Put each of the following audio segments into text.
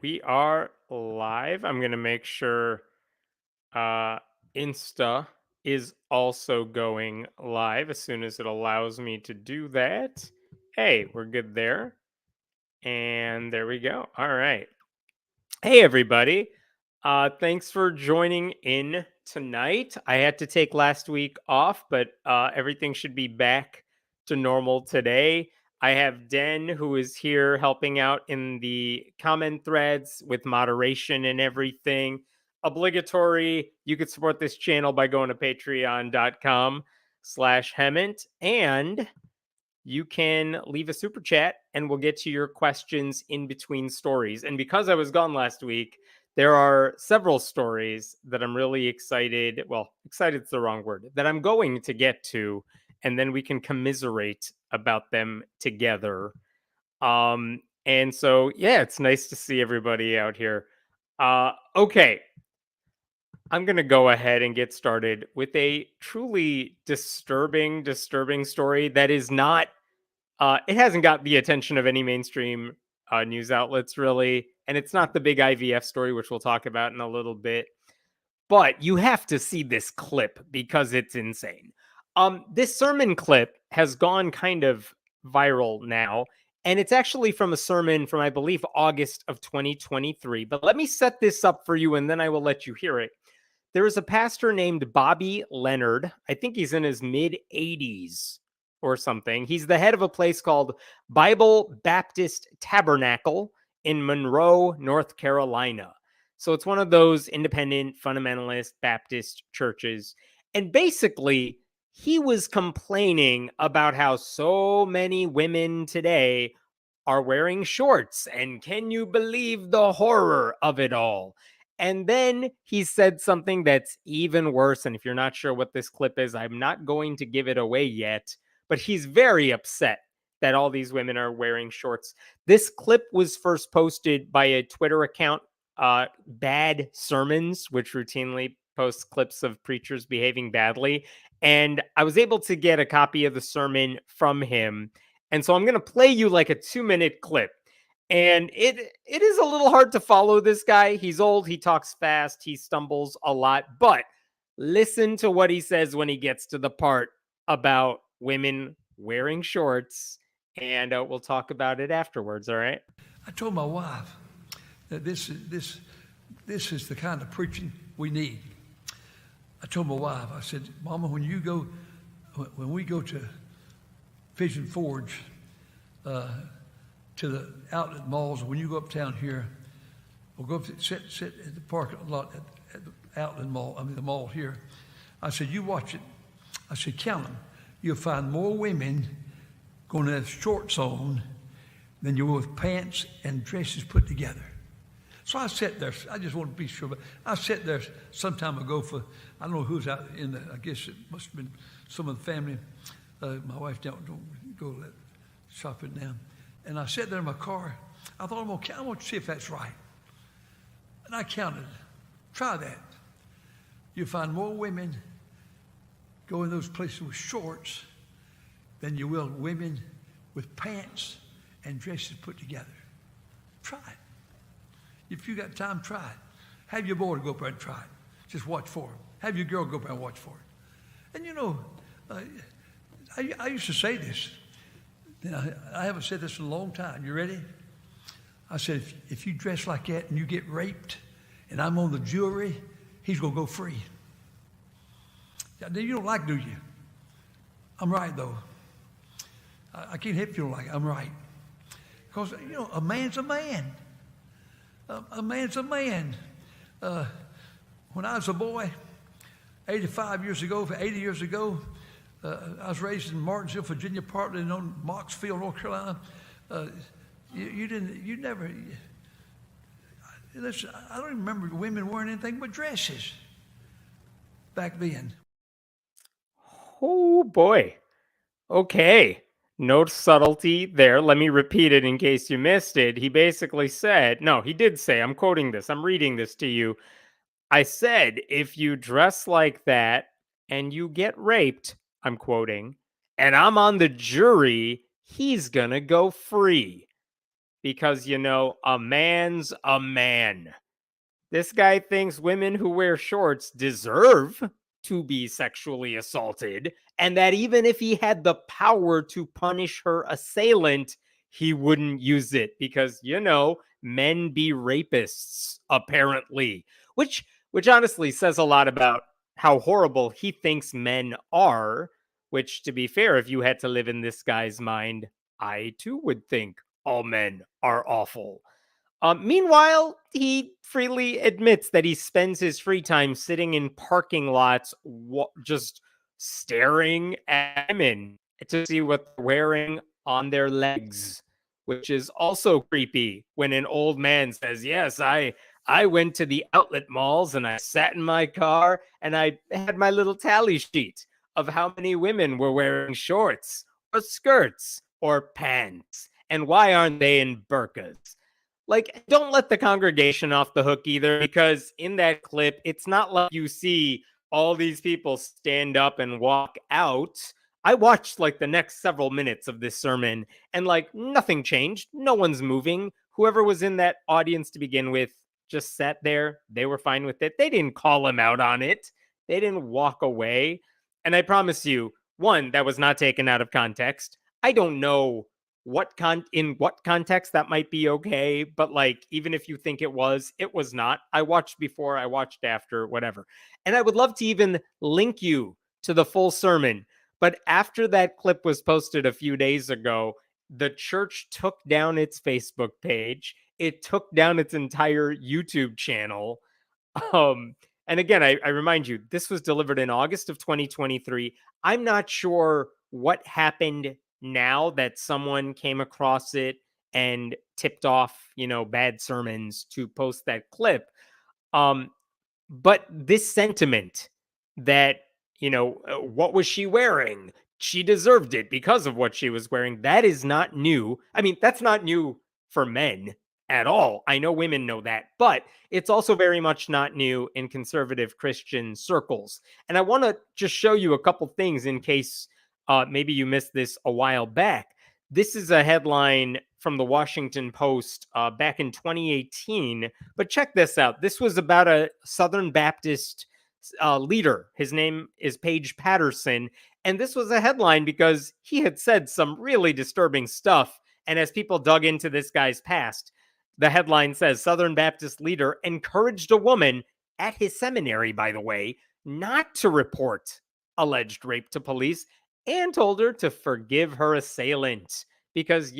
We are live. I'm going to make sure uh, Insta is also going live as soon as it allows me to do that. Hey, we're good there. And there we go. All right. Hey, everybody. Thanks for joining in tonight. I had to take last week off, but everything should be back to normal today. I have Den, who is here helping out in the comment threads with moderation and everything. Obligatory, you could support this channel by going to patreon.com/Hemant. And you can leave a super chat and we'll get to your questions in between stories. And because I was gone last week, there are several stories that I'm really excited. Well, excited's the wrong word, that I'm going to get to, and then we can commiserate about them together. And so yeah, it's nice to see everybody out here. Okay. I'm going to go ahead and get started with a truly disturbing story that is not it hasn't got the attention of any mainstream news outlets, really. And it's not the big IVF story, which we'll talk about in a little bit. But you have to see this clip because it's insane. This sermon clip has gone kind of viral now. And it's actually from a sermon from, I believe, August of 2023. But let me set this up for you and then I will let you hear it. There is a pastor named Bobby Leonard. I think he's in his mid 80s or something. He's the head of a place called Bible Baptist Tabernacle in Monroe, North Carolina. So it's one of those independent fundamentalist Baptist churches. And basically, he was complaining about how so many women today are wearing shorts. And can you believe the horror of it all? And then he said something that's even worse. And if you're not sure what this clip is, I'm not going to give it away yet. But he's very upset that all these women are wearing shorts. This clip was first posted by a Twitter account, Bad Sermons, which routinely posts clips of preachers behaving badly. And I was able to get a copy of the sermon from him. And so I'm going to play you like a 2-minute clip. And it is a little hard to follow this guy. He's old, he talks fast, he stumbles a lot, but listen to what he says when he gets to the part about women wearing shorts, and we'll talk about it afterwards, all right? I told my wife that this is the kind of preaching we need. I told my wife, I said, Mama, when we go to Vision Forge, to the outlet malls, when you go uptown here, we'll go up to sit at the parking lot at the outlet mall, the mall here. I said, you watch it. I said, count them. You'll find more women going to have shorts on than you will with pants and dresses put together. So I sat there. I just want to be sure, but I sat there some time ago for, I don't know who's out in the, I guess it must have been some of the family. My wife don't go shopping now. And I sat there in my car. I thought, I want to see if that's right. And I counted. Try that. You'll find more women go in those places with shorts than you will women with pants and dresses put together. Try it. If you got time, try it. Have your boy go up there and try it. Just watch for it. Have your girl go up there and watch for it. And you know, I used to say this. I haven't said this in a long time. You ready? I said, if you dress like that and you get raped and I'm on the jury, he's going to go free. You don't like, do you? I'm right, though. I can't help you don't like it. I'm right. Because, you know, a man's a man. A man's a man. When I was a boy, 80 years ago, I was raised in Martinsville, Virginia, partly in Moxfield, North Carolina. Listen, I don't even remember women wearing anything but dresses back then. Oh boy. Okay. No subtlety there. Let me repeat it in case you missed it. He basically said, no, he did say, I'm quoting this, I'm reading this to you. I said, if you dress like that and you get raped, I'm quoting, and I'm on the jury, he's gonna go free. because, a man's a man. This guy thinks women who wear shorts deserve to be sexually assaulted, and that even if he had the power to punish her assailant, he wouldn't use it because, men be rapists, apparently. Which honestly says a lot about how horrible he thinks men are, which, to be fair, if you had to live in this guy's mind, I too would think all men are awful. Meanwhile, he freely admits that he spends his free time sitting in parking lots, just staring at women to see what they're wearing on their legs, which is also creepy when an old man says, "Yes, I went to the outlet malls and I sat in my car and I had my little tally sheet of how many women were wearing shorts or skirts or pants, and why aren't they in burqas?" Like, don't let the congregation off the hook either, because in that clip, it's not like you see all these people stand up and walk out. I watched like the next several minutes of this sermon, and like nothing changed. No one's moving. Whoever was in that audience to begin with just sat there. They were fine with it. They didn't call him out on it, they didn't walk away. And I promise you, one, that was not taken out of context. I don't know in what context that might be okay, but like even if you think it was not. I watched before, I watched after, whatever. And I would love to even link you to the full sermon, but after that clip was posted a few days ago, the church took down its Facebook page, it took down its entire YouTube channel. um and again, I remind you, this was delivered in August of 2023. I'm not sure what happened now that someone came across it and tipped off, bad sermons to post that clip. Um, but this sentiment that, what was she wearing? She deserved it because of what she was wearing. That is not new. I mean, that's not new for men at all. I know women know that, but it's also very much not new in conservative Christian circles. And I want to just show you a couple things in case maybe you missed this a while back. This is a headline from the Washington Post back in 2018. But check this out. This was about a Southern Baptist leader. His name is Paige Patterson. And this was a headline because he had said some really disturbing stuff. And as people dug into this guy's past, the headline says Southern Baptist leader encouraged a woman at his seminary, by the way, not to report alleged rape to police, and told her to forgive her assailant because,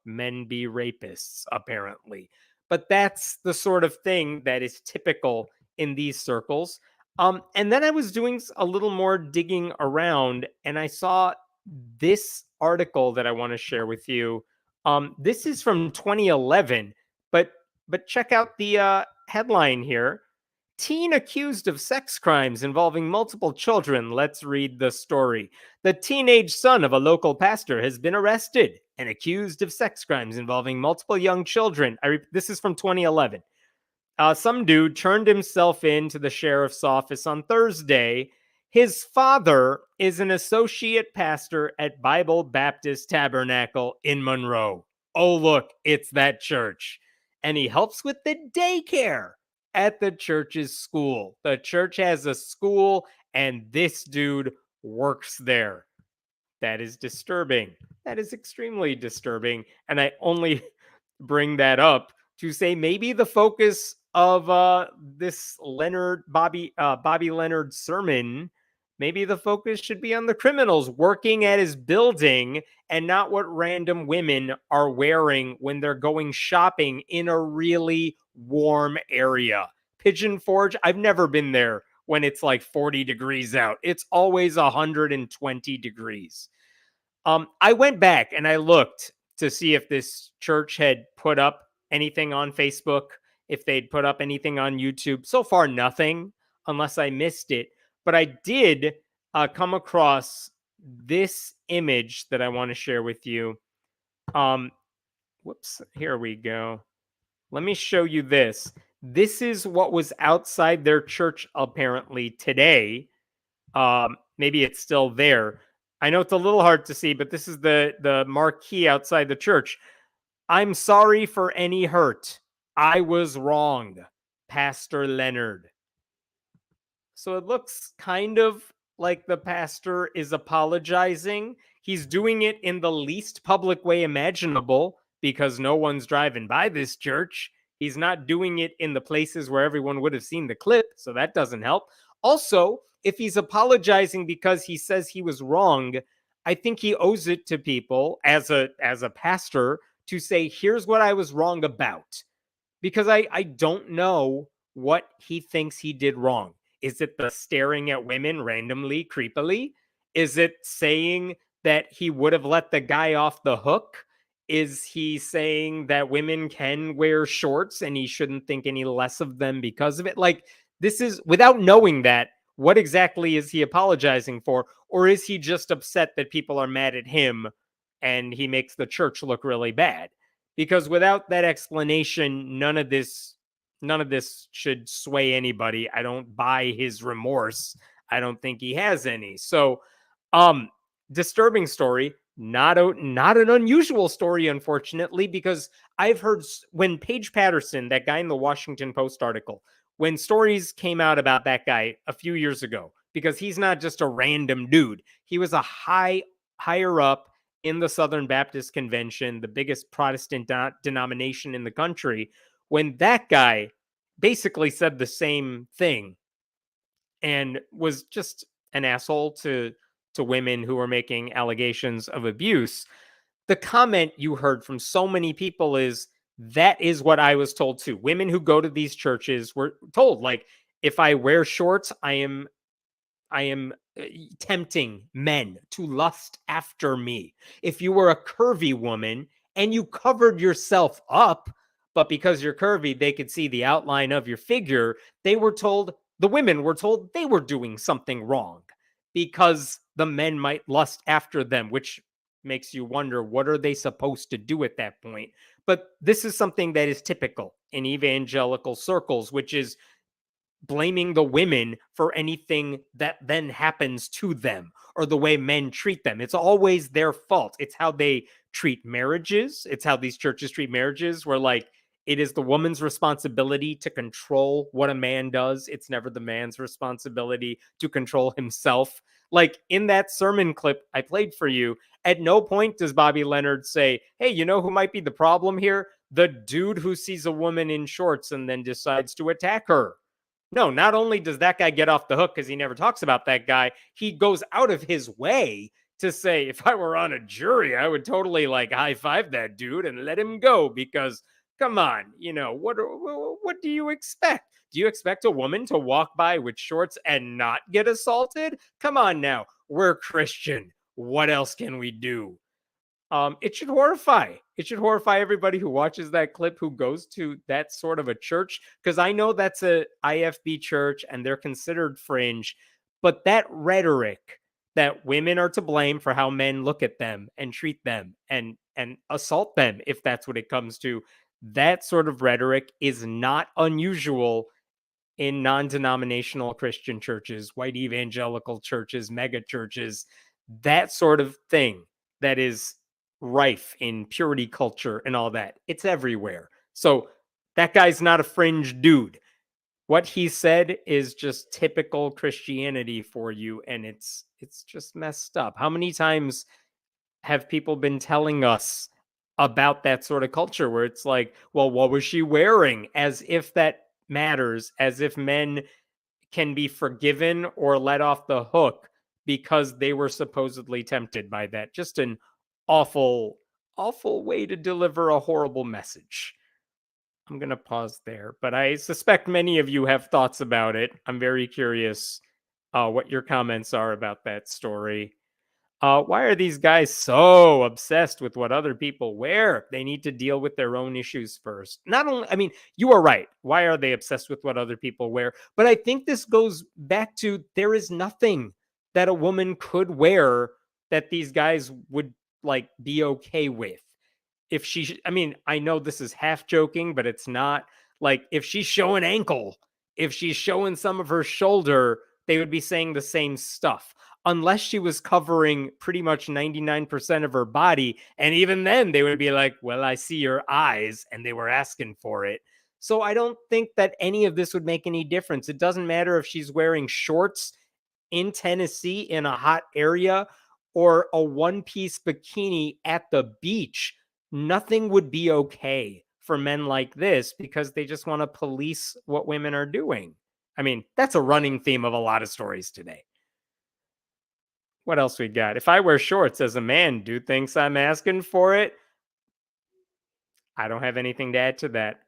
men be rapists, apparently. But that's the sort of thing that is typical in these circles. And then I was doing a little more digging around and I saw this article that I want to share with you. This is from 2011, but check out the headline here. Teen accused of sex crimes involving multiple children. Let's read the story. The teenage son of a local pastor has been arrested and accused of sex crimes involving multiple young children. This is from 2011. Some dude turned himself in to the sheriff's office on Thursday. His father is an associate pastor at Bible Baptist Tabernacle in Monroe. Oh, look, it's that church. And he helps with the daycare at the church's school. The church has a school, and this dude works there. That is disturbing. That is extremely disturbing. And I only bring that up to say maybe the focus of this Bobby Leonard sermon, maybe the focus should be on the criminals working at his building and not what random women are wearing when they're going shopping in a really warm area. Pigeon Forge, I've never been there when it's like 40 degrees out. It's always 120 degrees. I went back and I looked to see if this church had put up anything on Facebook, if they'd put up anything on YouTube. So far, nothing, unless I missed it. But I did come across this image that I want to share with you. Whoops, here we go. Let me show you this. This is what was outside their church apparently today. Maybe it's still there. I know it's a little hard to see, but this is the marquee outside the church. I'm sorry for any hurt. I was wrong. Pastor Leonard. So it looks kind of like the pastor is apologizing. He's doing it in the least public way imaginable because no one's driving by this church. He's not doing it in the places where everyone would have seen the clip, so that doesn't help. Also, if he's apologizing because he says he was wrong, I think he owes it to people as a pastor to say, here's what I was wrong about, because I don't know what he thinks he did wrong. Is it the staring at women randomly, creepily? Is it saying that he would have let the guy off the hook? Is he saying that women can wear shorts and he shouldn't think any less of them because of it? Like, this is, without knowing that, what exactly is he apologizing for? Or is he just upset that people are mad at him and he makes the church look really bad? Because without that explanation, none of this should sway anybody. I don't buy his remorse. I don't think he has any. So, um, disturbing story. Not an unusual story, unfortunately, because I've heard when Paige Patterson, that guy in the Washington Post article, when stories came out about that guy a few years ago, because he's not just a random dude. He was a higher up in the Southern Baptist Convention, the biggest Protestant denomination in the country. When that guy basically said the same thing and was just an asshole to women who were making allegations of abuse, the comment you heard from so many people is, that is what I was told too. Women who go to these churches were told, like, if I wear shorts, I am tempting men to lust after me. If you were a curvy woman and you covered yourself up, but because you're curvy, they could see the outline of your figure, the women were told they were doing something wrong because the men might lust after them, which makes you wonder, what are they supposed to do at that point? But this is something that is typical in evangelical circles, which is blaming the women for anything that then happens to them or the way men treat them. It's always their fault. It's how they treat marriages. It's how these churches treat marriages, where, like, it is the woman's responsibility to control what a man does. It's never the man's responsibility to control himself. Like, in that sermon clip I played for you, at no point does Bobby Leonard say, hey, you know who might be the problem here? The dude who sees a woman in shorts and then decides to attack her. No, not only does that guy get off the hook because he never talks about that guy, he goes out of his way to say, if I were on a jury, I would totally, like, high five that dude and let him go, because come on, what do you expect? Do you expect a woman to walk by with shorts and not get assaulted? Come on now. We're Christian. What else can we do? It should horrify. It should horrify everybody who watches that clip who goes to that sort of a church, because I know that's a IFB church and they're considered fringe, but that rhetoric that women are to blame for how men look at them and treat them and assault them, if that's what it comes to, that sort of rhetoric is not unusual in non-denominational Christian churches, white evangelical churches, mega churches, that sort of thing that is rife in purity culture and all that. It's everywhere. So that guy's not a fringe dude. What he said is just typical Christianity for you, and it's just messed up. How many times have people been telling us about that sort of culture where it's like, well, what was she wearing? As if that matters, as if men can be forgiven or let off the hook because they were supposedly tempted by that. Just an awful, awful way to deliver a horrible message. I'm going to pause there, but I suspect many of you have thoughts about it. I'm very curious what your comments are about that story. Why are these guys so obsessed with what other people wear? They need to deal with their own issues first. Not only, I mean, you are right. Why are they obsessed with what other people wear? But I think this goes back to, there is nothing that a woman could wear that these guys would, like, be okay with. If she, I mean, I know this is half joking, but it's not. Like, if she's showing ankle, if she's showing some of her shoulder, they would be saying the same stuff. Unless she was covering pretty much 99% of her body. And even then, they would be like, well, I see your eyes, and they were asking for it. So I don't think that any of this would make any difference. It doesn't matter if she's wearing shorts in Tennessee in a hot area or a one-piece bikini at the beach. Nothing would be okay for men like this because they just want to police what women are doing. I mean, that's a running theme of a lot of stories today. What else we got? If I wear shorts as a man, dude thinks I'm asking for it. I don't have anything to add to that.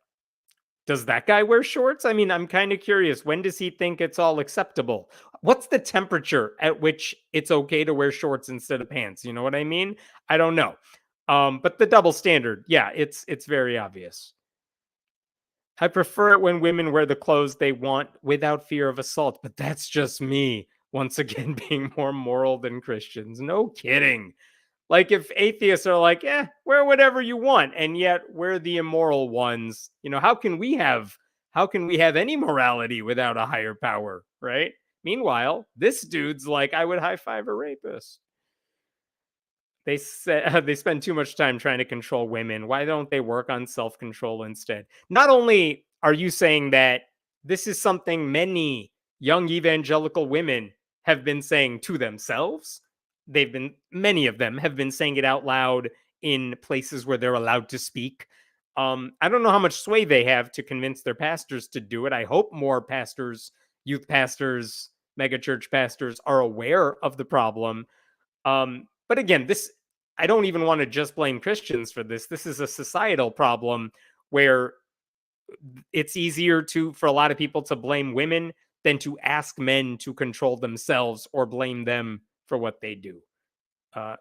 Does that guy wear shorts? I mean, I'm kind of curious. When does he think it's all acceptable? What's the temperature at which it's okay to wear shorts instead of pants? You know what I mean? I don't know. But the double standard, yeah, it's very obvious. I prefer it when women wear the clothes they want without fear of assault, but that's just me. Once again, being more moral than Christians. No kidding. Like if atheists are like, wear whatever you want, and yet we're the immoral ones. How can we have any morality without a higher power, right? Meanwhile, this dude's like, I would high five a rapist. They said they spend too much time trying to control women. Why don't they work on self-control instead? Not only are you saying that this is something many young evangelical women have been saying to themselves, many of them have been saying it out loud in places where they're allowed to speak. I don't know how much sway they have to convince their pastors to do it. I hope more pastors, youth pastors, megachurch pastors are aware of the problem. But again, I don't even want to just blame Christians for this. This is a societal problem where it's easier for a lot of people to blame women than to ask men to control themselves or blame them for what they do. Uh,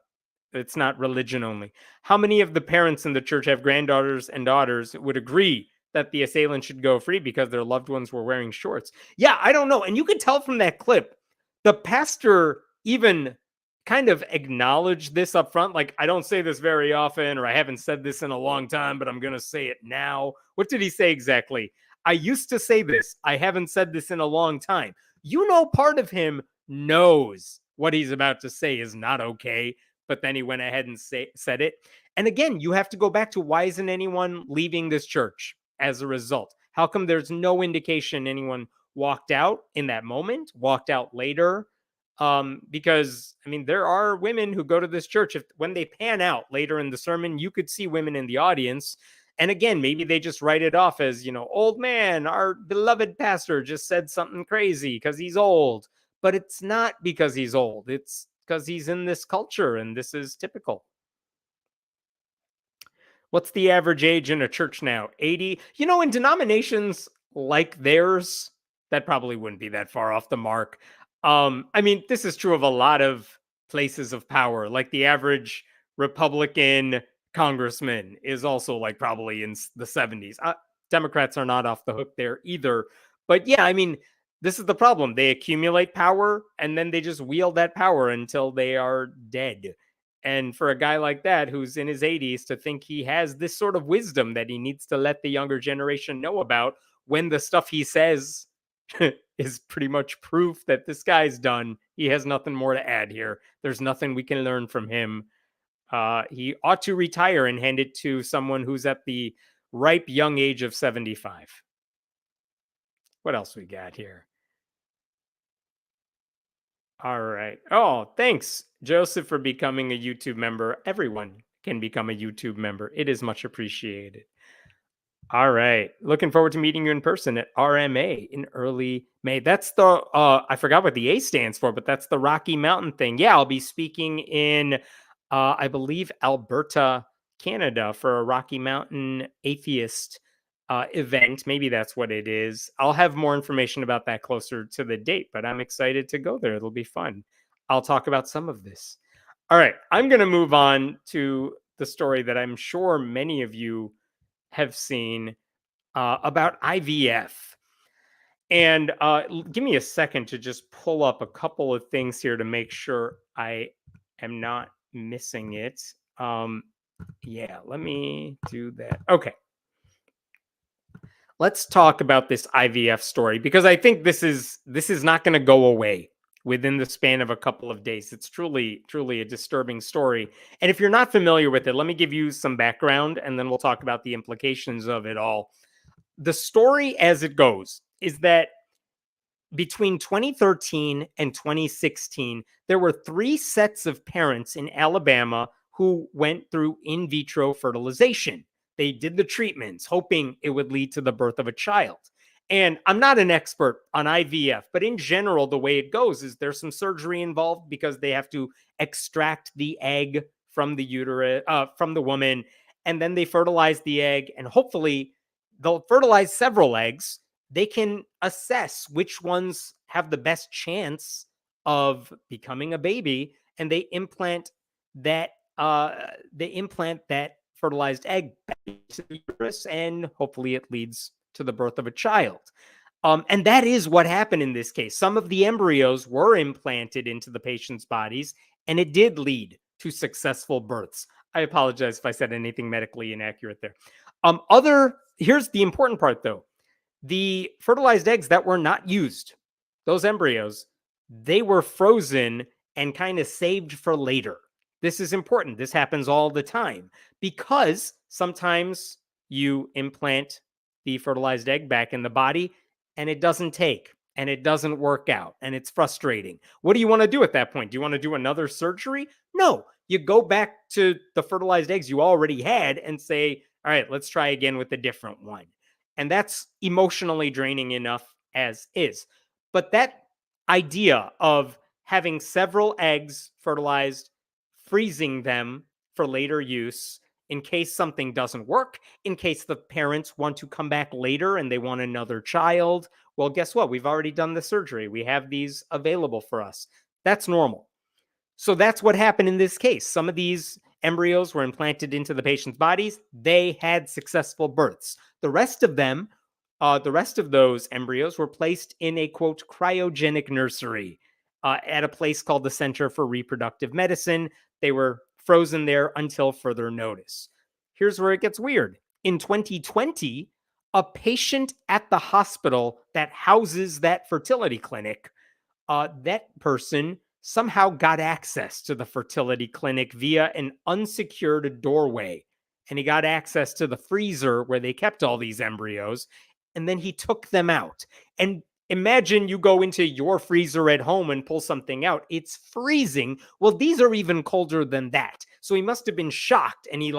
it's not religion only. How many of the parents in the church have granddaughters and daughters would agree that the assailant should go free because their loved ones were wearing shorts? Yeah, I don't know. And you can tell from that clip, the pastor even kind of acknowledged this up front. Like, I don't say this very often, or I haven't said this in a long time, but I'm going to say it now. What did he say exactly? I used to say this. I haven't said this in a long time. Part of him knows what he's about to say is not okay, but then he went ahead and said it. And again, you have to go back to, why isn't anyone leaving this church as a result? How come there's no indication anyone walked out in that moment, walked out later? Because I mean, there are women who go to this church. When they pan out later in the sermon, you could see women in the audience. And again, maybe they just write it off as, old man, our beloved pastor just said something crazy because he's old. But it's not because he's old. It's because he's in this culture and this is typical. What's the average age in a church now? 80? In denominations like theirs, that probably wouldn't be that far off the mark. I mean, this is true of a lot of places of power. Like the average Republican congressman is also like probably in the 70s. Democrats are not off the hook there either. But yeah, I mean, this is the problem. They accumulate power and then they just wield that power until they are dead. And for a guy like that, who's in his 80s, to think he has this sort of wisdom that he needs to let the younger generation know about, when the stuff he says is pretty much proof that this guy's done. He has nothing more to add here. There's nothing we can learn from him. He ought to retire and hand it to someone who's at the ripe young age of 75. What else we got here? All right. Oh, thanks, Joseph, for becoming a YouTube member. Everyone can become a YouTube member. It is much appreciated. All right. Looking forward to meeting you in person at RMA in early May. That's the, I forgot what the A stands for, but that's the Rocky Mountain thing. Yeah, I'll be speaking in, I believe, Alberta, Canada for a Rocky Mountain Atheist event. Maybe that's what it is. I'll have more information about that closer to the date, but I'm excited to go there. It'll be fun. I'll talk about some of this. All right. I'm going to move on to the story that I'm sure many of you have seen about IVF. And give me a second to just pull up a couple of things here to make sure I am not missing it. Yeah, let me do that. Okay. Let's talk about this IVF story because I think this is not going to go away within the span of a couple of days. It's truly a disturbing story. And if you're not familiar with it, let me give you some background and then we'll talk about the implications of it all. The story as it goes is that between 2013 and 2016, there were 3 sets of parents in Alabama who went through in vitro fertilization. They did the treatments, hoping it would lead to the birth of a child. And I'm not an expert on IVF, but in general, the way it goes is there's some surgery involved because they have to extract the egg from the uterus, from the woman, and then they fertilize the egg, and hopefully they'll fertilize several eggs. They can assess which ones have the best chance of becoming a baby, and they implant that fertilized egg back into the uterus, and hopefully it leads to the birth of a child. And that is what happened in this case. Some of the embryos were implanted into the patient's bodies, and it did lead to successful births. I apologize if I said anything medically inaccurate there. Here's the important part, though. The fertilized eggs that were not used, those embryos, they were frozen and kind of saved for later. This is important. This happens all the time because sometimes you implant the fertilized egg back in the body and it doesn't take and it doesn't work out and it's frustrating. What do you want to do at that point? Do you want to do another surgery? No. You go back to the fertilized eggs you already had and say, all right, let's try again with a different one. And that's emotionally draining enough as is. But that idea of having several eggs fertilized, freezing them for later use in case something doesn't work, in case the parents want to come back later and they want another child, well, guess what? We've already done the surgery. We have these available for us. That's normal. So that's what happened in this case. Some of these embryos were implanted into the patient's bodies. They had successful births. The rest of those embryos were placed in a, quote, cryogenic nursery at a place called the Center for Reproductive Medicine. They were frozen there until further notice. Here's where it gets weird. In 2020, a patient at the hospital that houses that fertility clinic, that person somehow got access to the fertility clinic via an unsecured doorway. And he got access to the freezer where they kept all these embryos. And then he took them out. And imagine you go into your freezer at home and pull something out. It's freezing. Well, these are even colder than that. So he must have been shocked and he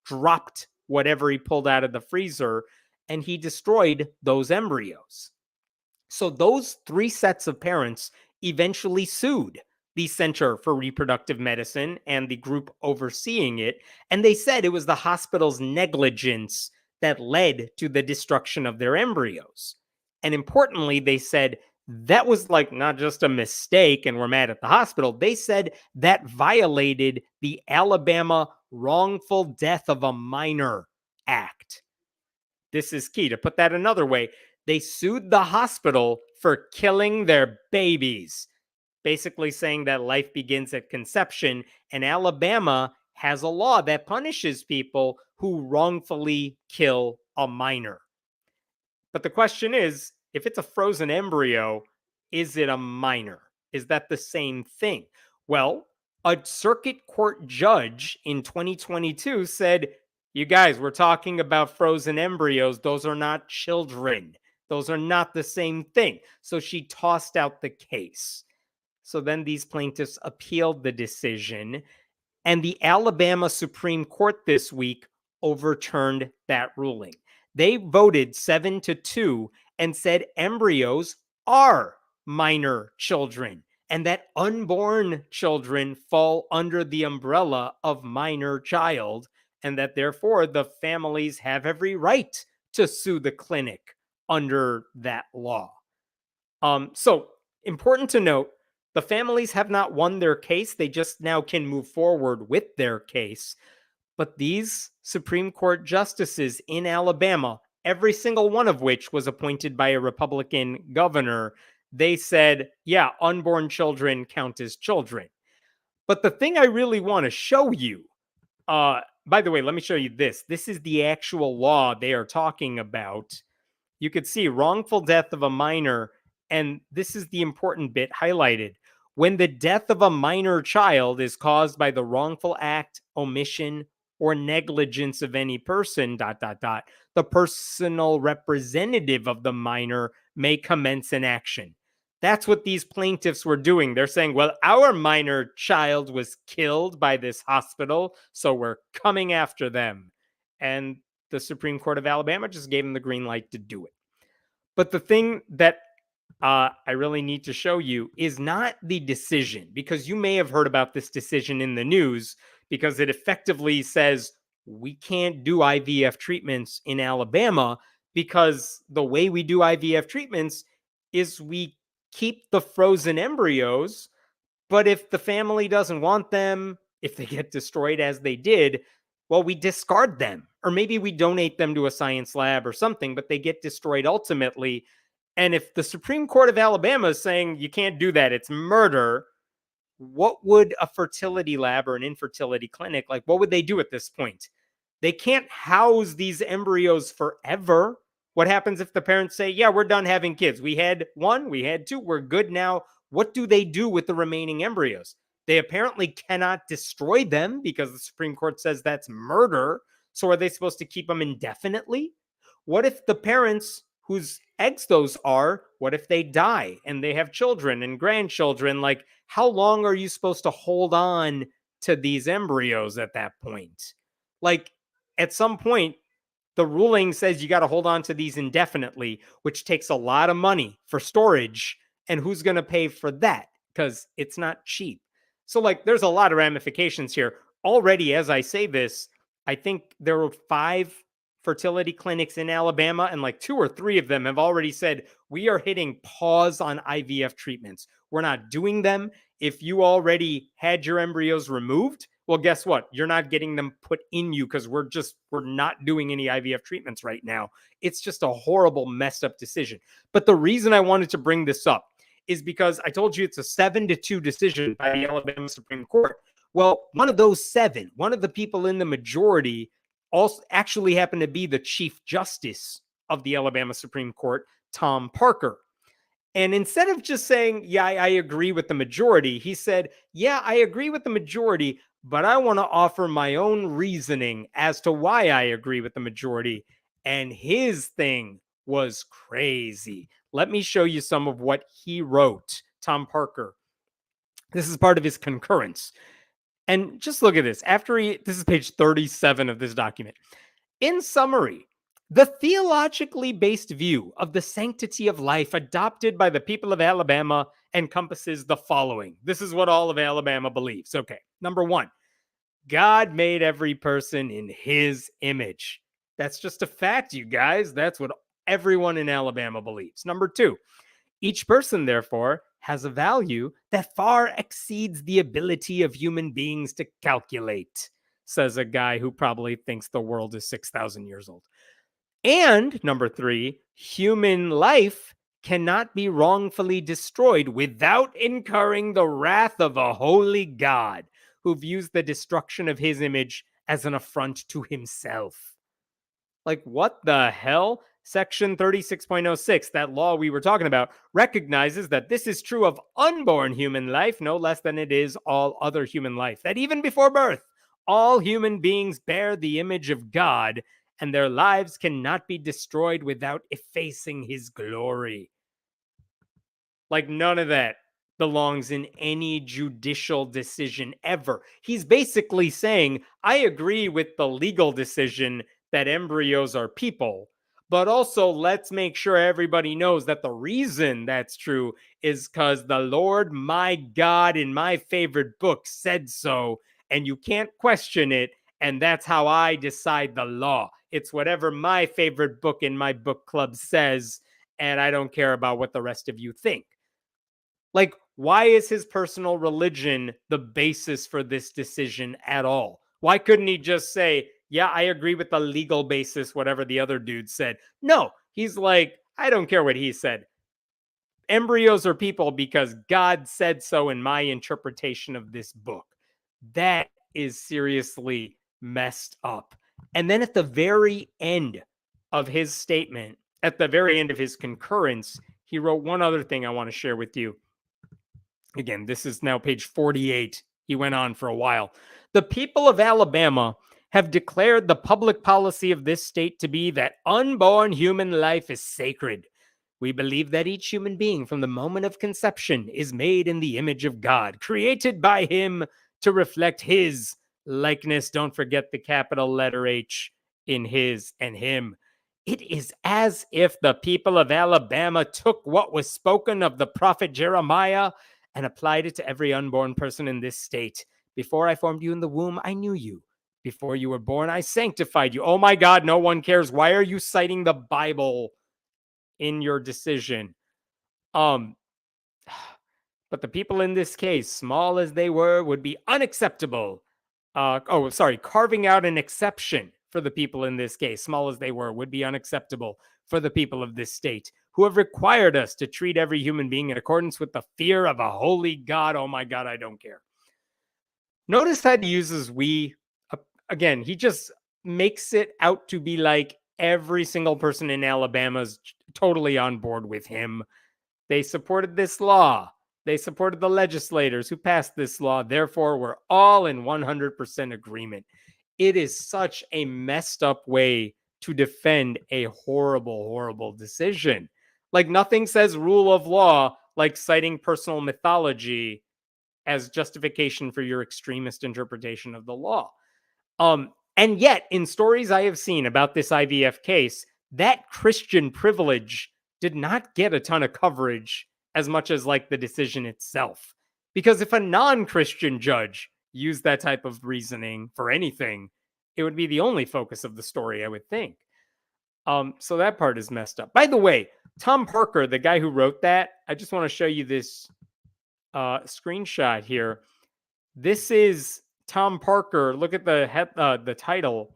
dropped whatever he pulled out of the freezer and he destroyed those embryos. So those 3 sets of parents eventually sued the Center for Reproductive Medicine and the group overseeing it. And they said it was the hospital's negligence that led to the destruction of their embryos. And importantly, they said that was not just a mistake and we're mad at the hospital. They said that violated the Alabama Wrongful Death of a Minor Act. This is key. To put that another way, they sued the hospital for killing their babies, basically saying that life begins at conception. And Alabama has a law that punishes people who wrongfully kill a minor. But the question is, if it's a frozen embryo, is it a minor? Is that the same thing? Well, a circuit court judge in 2022 said, you guys, we're talking about frozen embryos. Those are not children. Those are not the same thing. So she tossed out the case. So then these plaintiffs appealed the decision, and the Alabama Supreme Court this week overturned that ruling. They voted 7-2 and said embryos are minor children and that unborn children fall under the umbrella of minor child, and that therefore the families have every right to sue the clinic under that law. So important to note, the families have not won their case. They just now can move forward with their case. But these Supreme Court justices in Alabama, every single one of which was appointed by a Republican governor, they said, yeah, unborn children count as children. But the thing I really want to show you, by the way, let me show you this. This is the actual law they are talking about. you could see wrongful death of a minor, and this is the important bit highlighted. When the death of a minor child is caused by the wrongful act, omission, or negligence of any person, the personal representative of the minor may commence an action. That's what these plaintiffs were doing. They're saying, well, our minor child was killed by this hospital, so we're coming after them. And the Supreme Court of Alabama just gave them the green light to do it. But the thing that I really need to show you is not the decision, because you may have heard about this decision in the news, because it effectively says we can't do IVF treatments in Alabama because the way we do IVF treatments is we keep the frozen embryos, but if the family doesn't want them, if they get destroyed as they did, well, we discard them. Or maybe we donate them to a science lab or something, but they get destroyed ultimately. And if the Supreme Court of Alabama is saying you can't do that, it's murder, what would a fertility lab or an infertility clinic, like, what would they do at this point? They can't house these embryos forever. What happens if the parents say, yeah, we're done having kids? We had one, we had two, we're good now. What do they do with the remaining embryos? They apparently cannot destroy them because the Supreme Court says that's murder. So are they supposed to keep them indefinitely? What if the parents whose eggs those are, what if they die and they have children and grandchildren? Like, how long are you supposed to hold on to these embryos at that point? Like, at some point, the ruling says you got to hold on to these indefinitely, which takes a lot of money for storage. And who's going to pay for that? Because it's not cheap. So, like, there's a lot of ramifications here. Already, as I say this, I think there were 5 fertility clinics in Alabama, and like 2 or 3 of them have already said, we are hitting pause on IVF treatments. We're not doing them. If you already had your embryos removed, well, guess what? You're not getting them put in you because we're not doing any IVF treatments right now. It's just a horrible, messed up decision. But the reason I wanted to bring this up is because I told you it's a 7-2 decision by the Alabama Supreme Court. Well, one of those 7, one of the people in the majority also actually happened to be the Chief Justice of the Alabama Supreme Court, Tom Parker. And instead of just saying, yeah, I agree with the majority, he said, yeah, I agree with the majority, but I want to offer my own reasoning as to why I agree with the majority. And his thing was crazy. Let me show you some of what he wrote, Tom Parker. This is part of his concurrence. And just look at this. This is page 37 of this document. In summary, the theologically based view of the sanctity of life adopted by the people of Alabama encompasses the following. This is what all of Alabama believes. Okay, number 1, God made every person in his image. That's just a fact, you guys. That's what everyone in Alabama believes. Number 2, each person, therefore, has a value that far exceeds the ability of human beings to calculate, says a guy who probably thinks the world is 6,000 years old. And number 3, human life cannot be wrongfully destroyed without incurring the wrath of a holy God who views the destruction of his image as an affront to himself. Like, what the hell? Section 36.06, that law we were talking about, recognizes that this is true of unborn human life no less than it is all other human life. That even before birth, all human beings bear the image of God, and their lives cannot be destroyed without effacing his glory. Like, none of that belongs in any judicial decision ever. He's basically saying, I agree with the legal decision that embryos are people, but also let's make sure everybody knows that the reason that's true is because the Lord my God in my favorite book said so, and you can't question it, and that's how I decide the law. It's whatever my favorite book in my book club says, and I don't care about what the rest of you think. Like, why is his personal religion the basis for this decision at all? Why couldn't he just say, yeah, I agree with the legal basis, whatever the other dude said? No, he's like, I don't care what he said. Embryos are people because God said so in my interpretation of this book. That is seriously messed up. And then at the very end of his statement, at the very end of his concurrence, he wrote one other thing I want to share with you. Again, this is now page 48. He went on for a while. The people of Alabama have declared the public policy of this state to be that unborn human life is sacred. We believe that each human being from the moment of conception is made in the image of God, created by him to reflect his likeness. Don't forget the capital letter H in his and him. It is as if the people of Alabama took what was spoken of the prophet Jeremiah and applied it to every unborn person in this state. Before I formed you in the womb, I knew you. Before you were born, I sanctified you. Oh my God, no one cares. Why are you citing the Bible in your decision? But the people in this case, small as they were, would be unacceptable. Carving out an exception for the people in this case, small as they were, would be unacceptable for the people of this state, who have required us to treat every human being in accordance with the fear of a holy God. Oh my God, I don't care. Notice that he uses we. Again, he just makes it out to be like every single person in Alabama's totally on board with him. They supported this law. They supported the legislators who passed this law. Therefore, we're all in 100% agreement. It is such a messed up way to defend a horrible, horrible decision. Like, nothing says rule of law like citing personal mythology as justification for your extremist interpretation of the law. And yet, in stories I have seen about this IVF case, that Christian privilege did not get a ton of coverage as much as like the decision itself. Because if a non-Christian judge used that type of reasoning for anything, it would be the only focus of the story, I would think. So that part is messed up. By the way, Tom Parker, the guy who wrote that, I just want to show you this screenshot here. This is Tom Parker. Look at the title.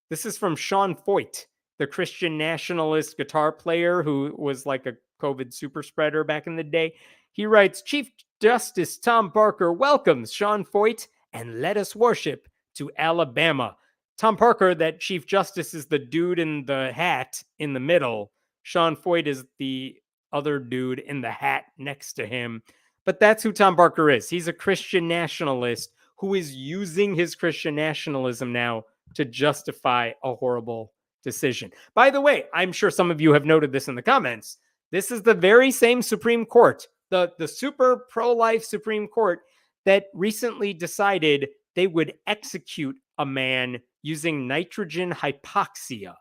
This is from Sean Foyt, the Christian nationalist guitar player who was like a COVID super spreader back in the day. He writes, Chief Justice Tom Parker welcomes Sean Foyt and let us worship to Alabama. Tom Parker, that Chief Justice, is the dude in the hat in the middle. Sean Foyt is the other dude in the hat next to him. But that's who Tom Parker is. He's a Christian nationalist who is using his Christian nationalism now to justify a horrible decision. By the way, I'm sure some of you have noted this in the comments. This is the very same Supreme Court, the super pro-life Supreme Court, that recently decided they would execute a man using nitrogen hypoxia,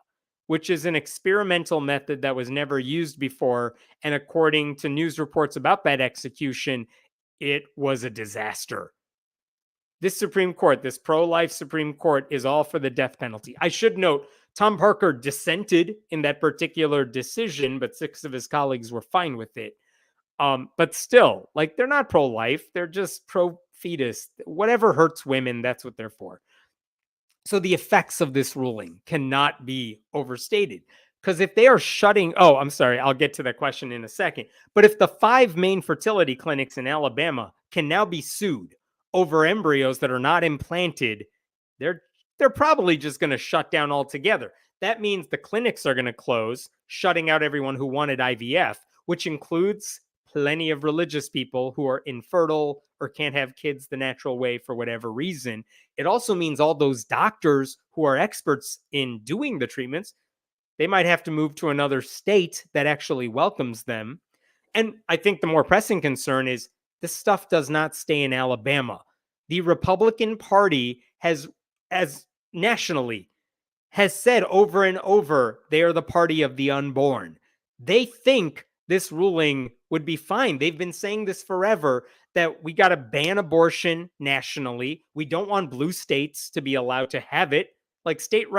which is an experimental method that was never used before. And according to news reports about that execution, it was a disaster. This Supreme Court, this pro-life Supreme Court, is all for the death penalty. I should note, Tom Parker dissented in that particular decision, but 6 of his colleagues were fine with it. But still, like, they're not pro-life. They're just pro-fetus. Whatever hurts women, that's what they're for. So the effects of this ruling cannot be overstated. Because if they are I'll get to that question in a second. But if the 5 main fertility clinics in Alabama can now be sued over embryos that are not implanted, they're probably just going to shut down altogether. That means the clinics are going to close, shutting out everyone who wanted IVF, which includes plenty of religious people who are infertile or can't have kids the natural way for whatever reason. It also means all those doctors who are experts in doing the treatments, they might have to move to another state that actually welcomes them. And I think the more pressing concern is this stuff does not stay in Alabama. The Republican Party has nationally said over and over they are the party of the unborn. They think this ruling would be fine. They've been saying this forever, that we got to ban abortion nationally. We don't want blue states to be allowed to have it. Like, states'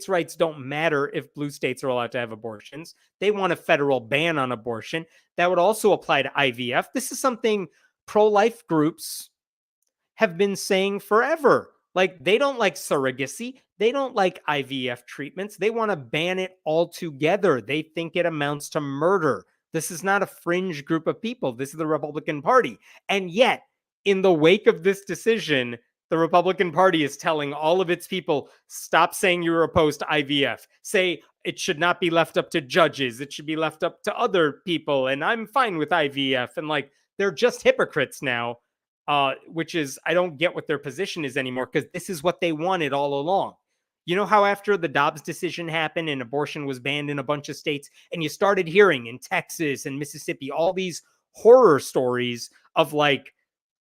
rights don't matter if blue states are allowed to have abortions. They want a federal ban on abortion. That would also apply to IVF. This is something pro-life groups have been saying forever. Like, they don't like surrogacy. They don't like IVF treatments. They want to ban it altogether. They think it amounts to murder. This is not a fringe group of people. This is the Republican Party. And yet, in the wake of this decision, The Republican Party is telling all of its people, stop saying you're opposed to IVF. Say it should not be left up to judges. It should be left up to other people. And I'm fine with IVF. And like, they're just hypocrites now, which is, I don't get what their position is anymore, because this is what they wanted all along. You know how after the Dobbs decision happened and abortion was banned in a bunch of states, and you started hearing in Texas and Mississippi all these horror stories of like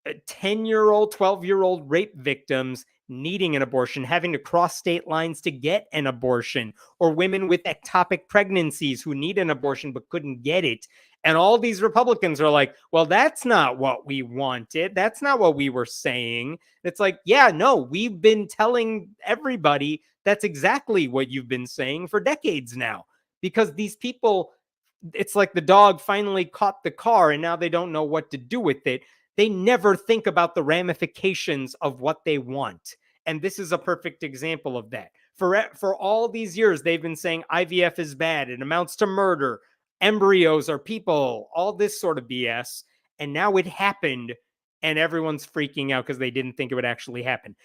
10-year-old, 12-year-old rape victims needing an abortion, having to cross state lines to get an abortion, or women with ectopic pregnancies who need an abortion but couldn't get it. And all these Republicans are like, well, that's not what we wanted. That's not what we were saying. It's like, yeah, no, we've been telling everybody that's exactly what you've been saying for decades now. Because these people, it's like the dog finally caught the car and now they don't know what to do with it. They never think about the ramifications of what they want. And this is a perfect example of that. For all these years, they've been saying IVF is bad. It amounts to murder. Embryos are people, all this sort of BS. And now it happened and everyone's freaking out because they didn't think it would actually happen.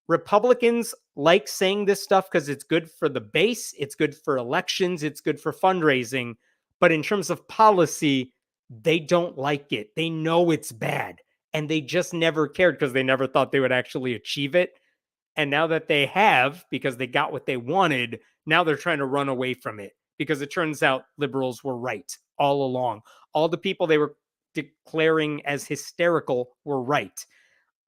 Republicans like saying this stuff because it's good for the base. It's good for elections. It's good for fundraising. But in terms of policy, they don't like it. They know it's bad. And they just never cared because they never thought they would actually achieve it. And now that they have, because they got what they wanted, now they're trying to run away from it. Because it turns out liberals were right all along. All the people they were declaring as hysterical were right.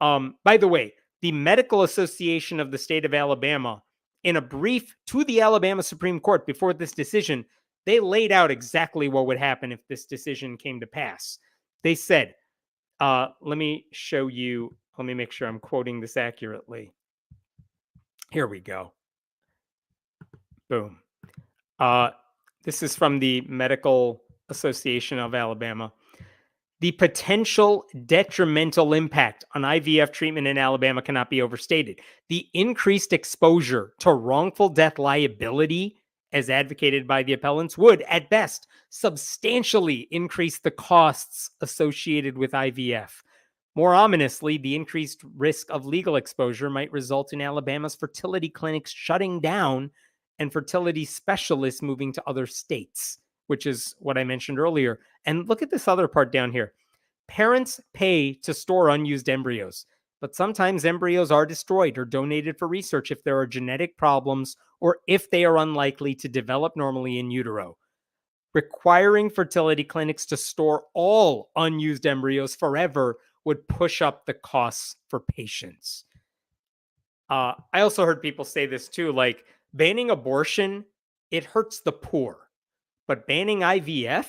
By the way, the Medical Association of the state of Alabama, in a brief to the Alabama Supreme Court before this decision, they laid out exactly what would happen if this decision came to pass. They said, let me show you, let me make sure I'm quoting this accurately. Here we go. Boom. This is from the Medical Association of Alabama. The potential detrimental impact on IVF treatment in Alabama cannot be overstated. The increased exposure to wrongful death liability, as advocated by the appellants, would, at best, substantially increase the costs associated with IVF. More ominously, the increased risk of legal exposure might result in Alabama's fertility clinics shutting down and fertility specialists moving to other states, which is what I mentioned earlier. And look at this other part down here. Parents pay to store unused embryos, but sometimes embryos are destroyed or donated for research if there are genetic problems or if they are unlikely to develop normally in utero. Requiring fertility clinics to store all unused embryos forever would push up the costs for patients. I also heard people say this too, like banning abortion, it hurts the poor, but banning IVF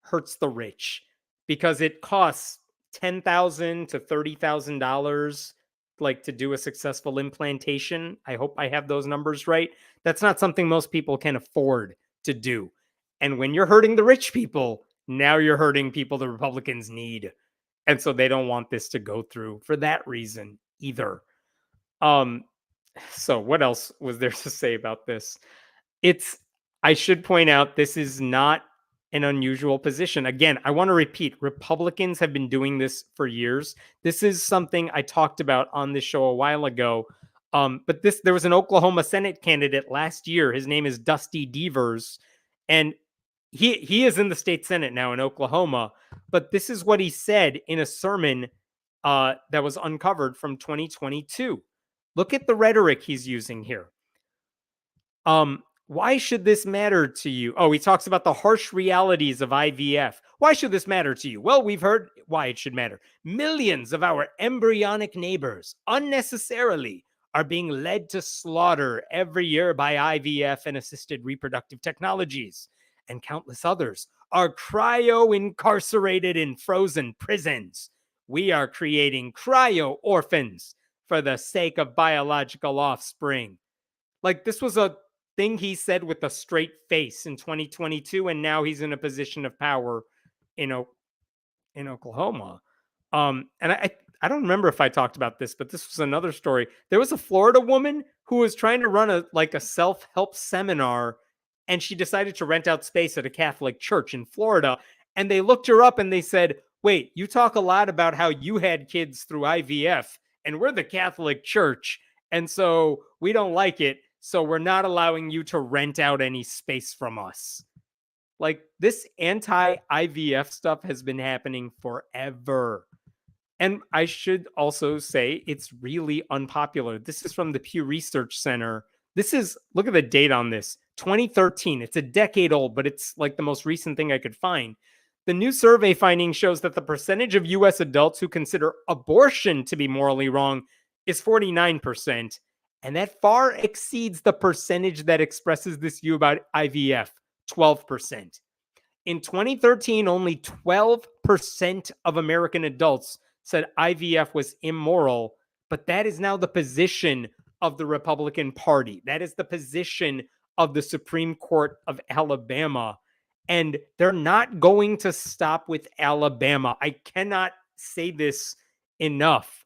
hurts the rich because it costs $10,000 to $30,000 like to do a successful implantation. I hope I have those numbers right. That's not something most people can afford to do. And when you're hurting the rich people, now you're hurting people the Republicans need. And so they don't want this to go through for that reason either. So what else was there to say about this? I should point out, this is not an unusual position. Again, I want to repeat, Republicans have been doing this for years. This is something I talked about on this show a while ago. But there was an Oklahoma Senate candidate last year. His name is Dusty Devers. And he is in the state Senate now in Oklahoma. But this is what he said in a sermon that was uncovered from 2022. Look at the rhetoric he's using here. Why should this matter to you? Oh, he talks about the harsh realities of IVF. Why should this matter to you? Well, we've heard why it should matter. Millions of our embryonic neighbors unnecessarily are being led to slaughter every year by IVF and assisted reproductive technologies. And countless others are cryo-incarcerated in frozen prisons. We are creating cryo-orphans for the sake of biological offspring. Like, this was a thing he said with a straight face in 2022, and now he's in a position of power in Oklahoma. And I don't remember if I talked about this, but this was another story. There was a Florida woman who was trying to run a self-help seminar, and she decided to rent out space at a Catholic church in Florida. And they looked her up and they said, wait, you talk a lot about how you had kids through IVF, and we're the Catholic Church, and so we don't like it, so we're not allowing you to rent out any space from us. Like, this anti-IVF stuff has been happening forever. And I should also say it's really unpopular. This is from the Pew Research Center. Look at the date on this, 2013. It's a decade old, but it's like the most recent thing I could find. The new survey finding shows that the percentage of US adults who consider abortion to be morally wrong is 49%. And that far exceeds the percentage that expresses this view about IVF, 12%. In 2013, only 12% of American adults said IVF was immoral, but that is now the position of the Republican Party. That is the position of the Supreme Court of Alabama. And they're not going to stop with Alabama. I cannot say this enough.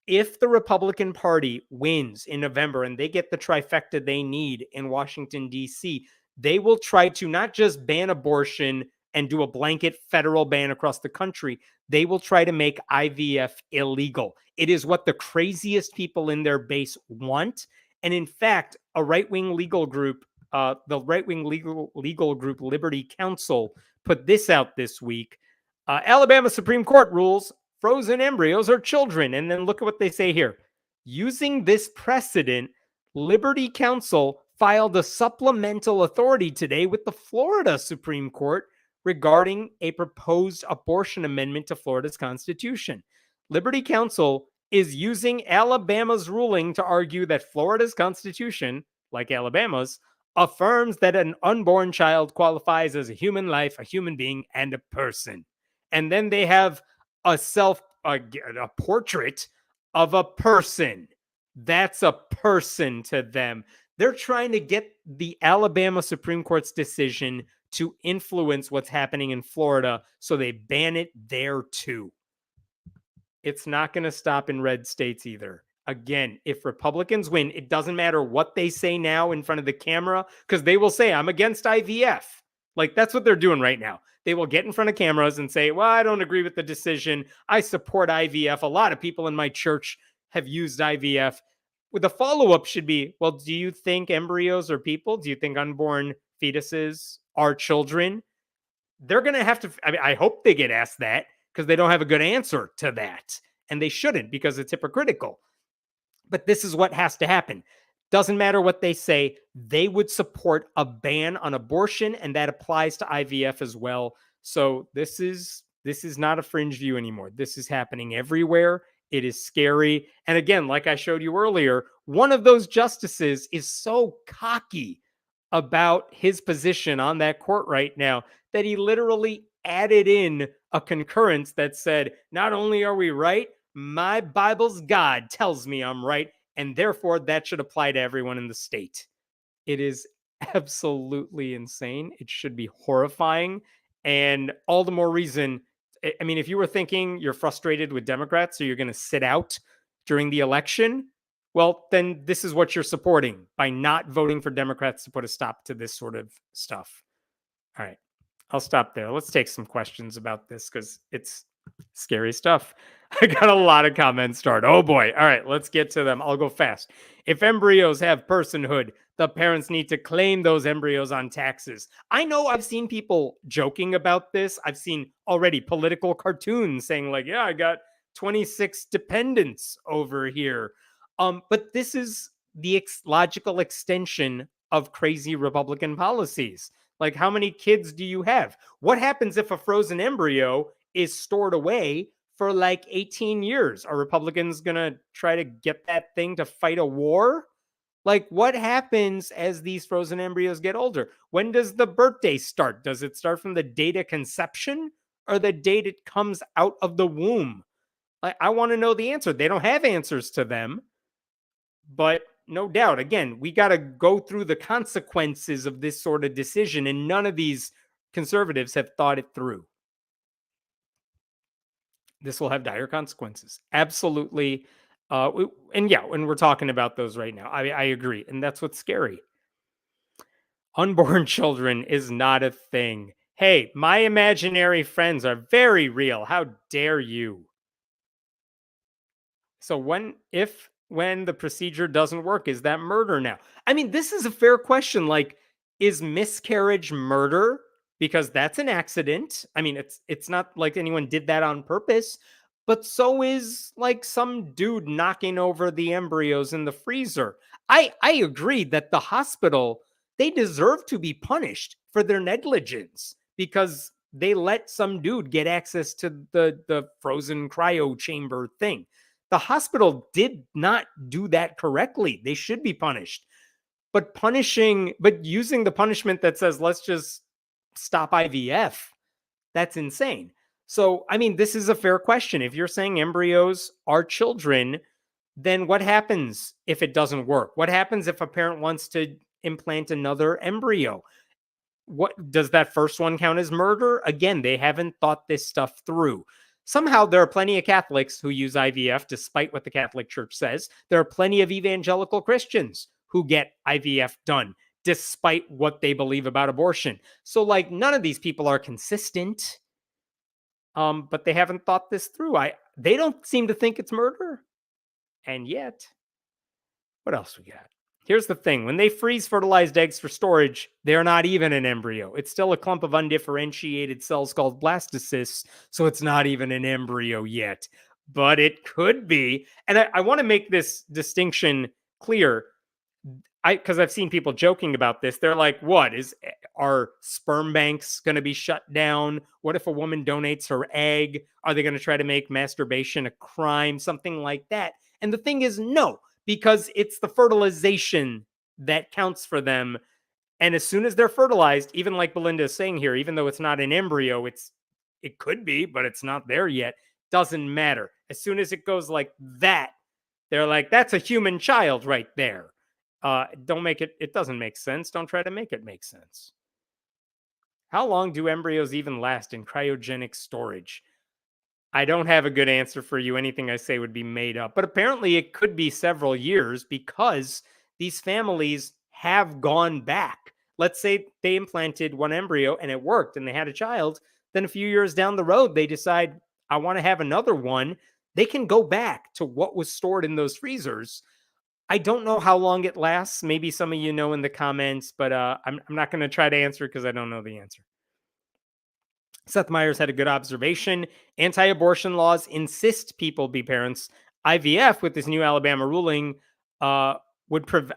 If the Republican Party wins in November and they get the trifecta they need in Washington, D.C., they will try to not just ban abortion and do a blanket federal ban across the country. They will try to make IVF illegal. It is what the craziest people in their base want. And in fact, a right-wing legal group, the right-wing legal group Liberty Counsel, put this out this week. Alabama Supreme Court rules frozen embryos are children. And then look at what they say here. Using this precedent, Liberty Counsel filed a supplemental authority today with the Florida Supreme Court regarding a proposed abortion amendment to Florida's Constitution. Liberty Counsel is using Alabama's ruling to argue that Florida's Constitution, like Alabama's, affirms that an unborn child qualifies as a human life, a human being, and a person. And then they have a portrait of a person. That's a person to them. They're trying to get the Alabama Supreme Court's decision to influence what's happening in Florida, so they ban it there too. It's not going to stop in red states either. Again, if Republicans win, it doesn't matter what they say now in front of the camera, because they will say, I'm against IVF. Like, that's what they're doing right now. They will get in front of cameras and say, well, I don't agree with the decision. I support IVF. A lot of people in my church have used IVF. The follow-up should be, well, do you think embryos are people? Do you think unborn fetuses are children? They're going to have to, I hope they get asked that, because they don't have a good answer to that. And they shouldn't, because it's hypocritical. But this is what has to happen. Doesn't matter what they say, they would support a ban on abortion, and that applies to IVF as well. So this is not a fringe view anymore. This is happening everywhere. It is scary. And again, like I showed you earlier, one of those justices is so cocky about his position on that court right now that he literally added in a concurrence that said, not only are we right, my Bible's God tells me I'm right, and therefore that should apply to everyone in the state. It is absolutely insane. It should be horrifying. And all the more reason, I mean, if you were thinking you're frustrated with Democrats, so you're going to sit out during the election, well, then this is what you're supporting by not voting for Democrats to put a stop to this sort of stuff. All right, I'll stop there. Let's take some questions about this, because it's scary stuff. I got a lot of comments start. Oh boy. All right, let's get to them. I'll go fast. If embryos have personhood, the parents need to claim those embryos on taxes. I know I've seen people joking about this. I've seen already political cartoons saying like, yeah, I got 26 dependents over here. But this is the logical extension of crazy Republican policies. Like, how many kids do you have? What happens if a frozen embryo is stored away for like 18 years? Are Republicans going to try to get that thing to fight a war? Like, what happens as these frozen embryos get older? When does the birthday start? Does it start from the date of conception or the date it comes out of the womb? I want to know the answer. They don't have answers to them. But no doubt, again, we got to go through the consequences of this sort of decision, and none of these conservatives have thought it through. This will have dire consequences. Absolutely. And we're talking about those right now. I agree. And that's what's scary. Unborn children is not a thing. Hey, my imaginary friends are very real. How dare you? So when the procedure doesn't work, is that murder now? I mean, this is a fair question. Like, is miscarriage murder? Because that's an accident. I mean, it's not like anyone did that on purpose, but so is like some dude knocking over the embryos in the freezer. I agree that the hospital, they deserve to be punished for their negligence because they let some dude get access to the frozen cryo chamber thing. The hospital did not do that correctly. They should be punished. But using the punishment that says, let's just stop IVF, that's insane. So, I mean, this is a fair question. If you're saying embryos are children, then what happens if it doesn't work? What happens if a parent wants to implant another embryo? What does that first one count as murder? Again, they haven't thought this stuff through. Somehow there are plenty of Catholics who use IVF despite what the Catholic Church says. There are plenty of evangelical Christians who get IVF done despite what they believe about abortion. So like none of these people are consistent. But they haven't thought this through. They don't seem to think it's murder. And yet, what else we got? Here's the thing. When they freeze fertilized eggs for storage, they're not even an embryo. It's still a clump of undifferentiated cells called blastocysts, so it's not even an embryo yet. But it could be. And I want to make this distinction clear. Because I've seen people joking about this. They're like, what are sperm banks going to be shut down? What if a woman donates her egg? Are they going to try to make masturbation a crime? Something like that. And the thing is, no, because it's the fertilization that counts for them. And as soon as they're fertilized, even like Belinda is saying here, even though it's not an embryo, it could be, but it's not there yet. Doesn't matter. As soon as it goes like that, they're like, that's a human child right there. Don't make it doesn't make sense. Don't try to make it make sense. How long do embryos even last in cryogenic storage? I don't have a good answer for you. Anything I say would be made up. But apparently it could be several years because these families have gone back. Let's say they implanted one embryo and it worked and they had a child. Then a few years down the road, they decide, I want to have another one. They can go back to what was stored in those freezers. I don't know how long it lasts. Maybe some of you know in the comments, but I'm not going to try to answer because I don't know the answer. Seth Meyers had a good observation. Anti-abortion laws insist people be parents. IVF, with this new Alabama ruling, I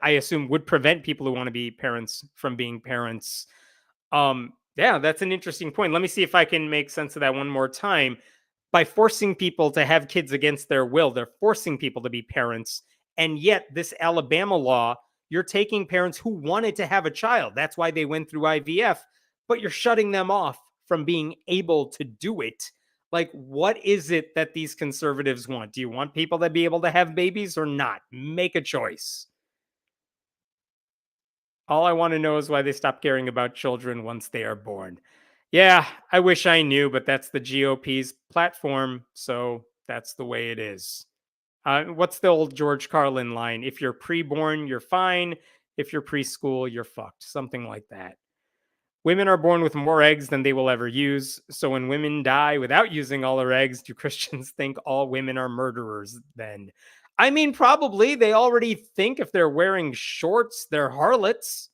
assume would prevent people who want to be parents from being parents. Yeah, that's an interesting point. Let me see if I can make sense of that one more time. By forcing people to have kids against their will, they're forcing people to be parents. And yet, this Alabama law, you're taking parents who wanted to have a child. That's why they went through IVF, but you're shutting them off from being able to do it. Like, what is it that these conservatives want? Do you want people to be able to have babies or not? Make a choice. All I want to know is why they stop caring about children once they are born. Yeah, I wish I knew, but that's the GOP's platform, so that's the way it is. What's the old George Carlin line? If you're preborn, you're fine. If you're preschool, you're fucked. Something like that. Women are born with more eggs than they will ever use. So when women die without using all their eggs, do Christians think all women are murderers then? I mean, probably. They already think if they're wearing shorts, they're harlots.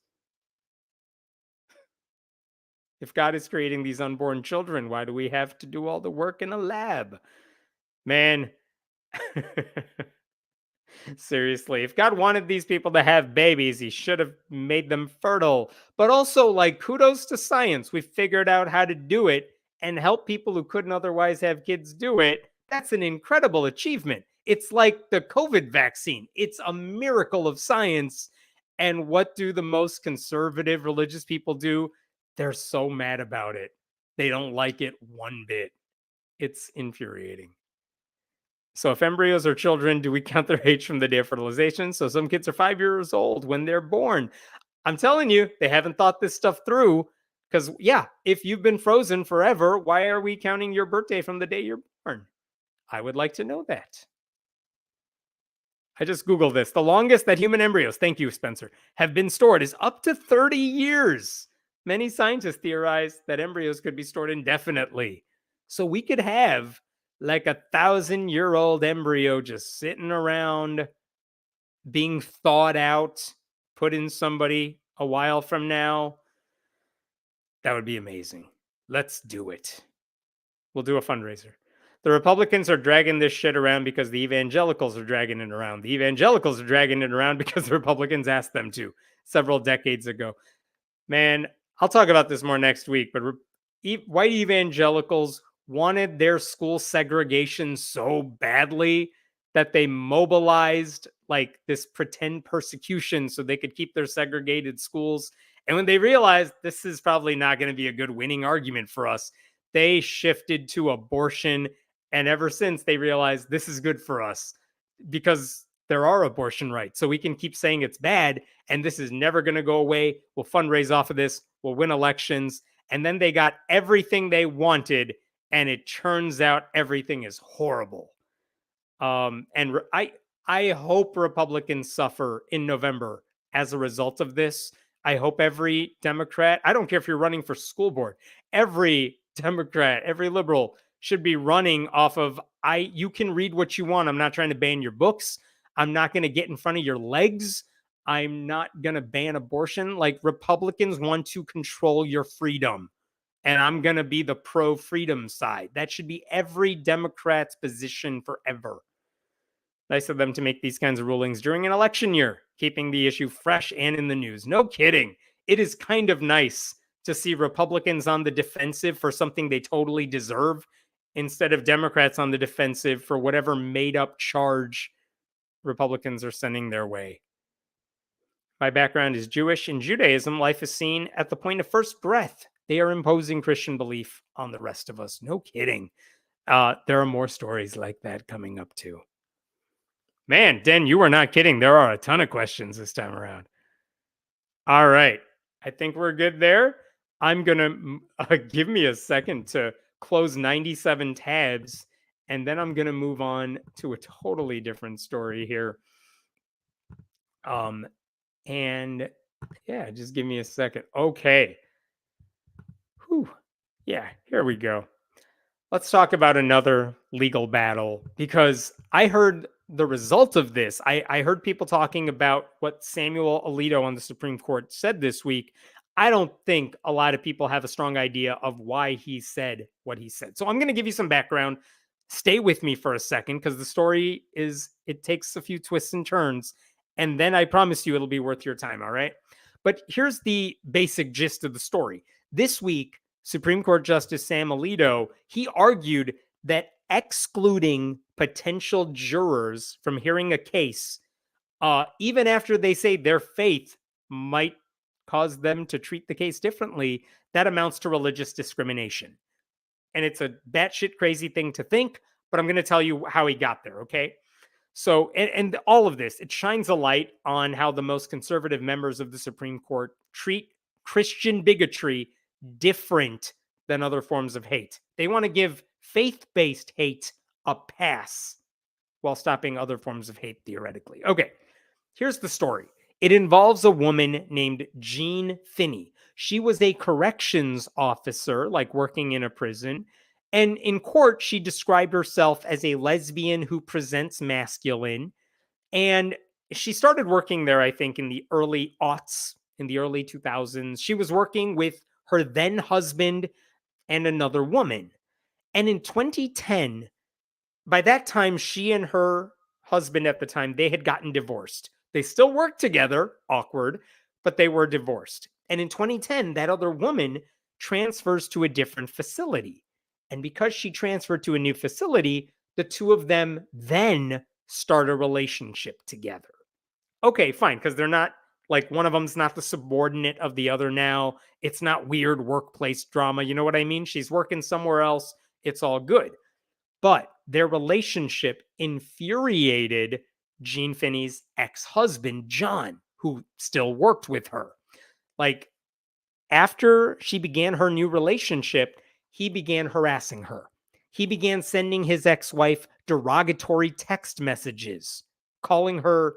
If God is creating these unborn children, why do we have to do all the work in a lab? Man. Seriously, if God wanted these people to have babies, he should have made them fertile. But also, like, kudos to science. We figured out how to do it and help people who couldn't otherwise have kids do it. That's an incredible achievement. It's like the COVID vaccine, it's a miracle of science. And what do the most conservative religious people do? They're so mad about it. They don't like it one bit. It's infuriating. So if embryos are children, do we count their age from the day of fertilization? So some kids are 5 years old when they're born. I'm telling you, they haven't thought this stuff through. Because, yeah, if you've been frozen forever, why are we counting your birthday from the day you're born? I would like to know that. I just Googled this. The longest that human embryos, thank you, Spencer, have been stored is up to 30 years. Many scientists theorize that embryos could be stored indefinitely. So we could have like a 1,000-year-old embryo just sitting around being thawed out, put in somebody a while from now. That would be amazing. Let's do it. We'll do a fundraiser. The Republicans are dragging this shit around because the evangelicals are dragging it around. The evangelicals are dragging it around because the Republicans asked them to several decades ago. Man, I'll talk about this more next week, but white evangelicals wanted their school segregation so badly that they mobilized like this pretend persecution so they could keep their segregated schools. And when they realized this is probably not going to be a good winning argument for us, they shifted to abortion. And ever since, they realized this is good for us because there are abortion rights. So we can keep saying it's bad and this is never going to go away. We'll fundraise off of this. We'll win elections. And then they got everything they wanted. And it turns out everything is horrible. And I hope Republicans suffer in November as a result of this. I hope every Democrat, I don't care if you're running for school board, every Democrat, every liberal should be running off of you can read what you want. I'm not trying to ban your books. I'm not going to get in front of your legs. I'm not going to ban abortion. Like Republicans want to control your freedom. And I'm going to be the pro-freedom side. That should be every Democrat's position forever. Nice of them to make these kinds of rulings during an election year, keeping the issue fresh and in the news. No kidding. It is kind of nice to see Republicans on the defensive for something they totally deserve instead of Democrats on the defensive for whatever made-up charge Republicans are sending their way. My background is Jewish. In Judaism, life is seen at the point of first breath. They are imposing Christian belief on the rest of us. No kidding. There are more stories like that coming up too. Man, Den, you were not kidding. There are a ton of questions this time around. All right. I think we're good there. I'm going to give me a second to close 97 tabs, and then I'm going to move on to a totally different story here. And yeah, just give me a second. Okay. Whew. Yeah, here we go. Let's talk about another legal battle because I heard the result of this. I heard people talking about what Samuel Alito on the Supreme Court said this week. I don't think a lot of people have a strong idea of why he said what he said. So I'm going to give you some background. Stay with me for a second because the story it takes a few twists and turns. And then I promise you it'll be worth your time. All right. But here's the basic gist of the story. This week, Supreme Court Justice Sam Alito, he argued that excluding potential jurors from hearing a case, even after they say their faith might cause them to treat the case differently, that amounts to religious discrimination. And it's a batshit crazy thing to think, but I'm going to tell you how he got there, okay? So, and all of this, it shines a light on how the most conservative members of the Supreme Court treat Christian bigotry different than other forms of hate. They want to give faith-based hate a pass while stopping other forms of hate theoretically. Okay, here's the story. It involves a woman named Jean Finney. She was a corrections officer, like working in a prison. And in court, she described herself as a lesbian who presents masculine. And she started working there, I think, in the early aughts, in the early 2000s. She was working with her then husband and another woman. And in 2010, by that time, she and her husband at the time, they had gotten divorced. They still worked together, awkward, but they were divorced. And in 2010, that other woman transfers to a different facility. And because she transferred to a new facility, the two of them then start a relationship together. Okay, fine, because they're not like one of them's not the subordinate of the other now. It's not weird workplace drama. You know what I mean? She's working somewhere else. It's all good. But their relationship infuriated Jean Finney's ex-husband, John, who still worked with her. Like, after she began her new relationship, he began harassing her. He began sending his ex-wife derogatory text messages, calling her,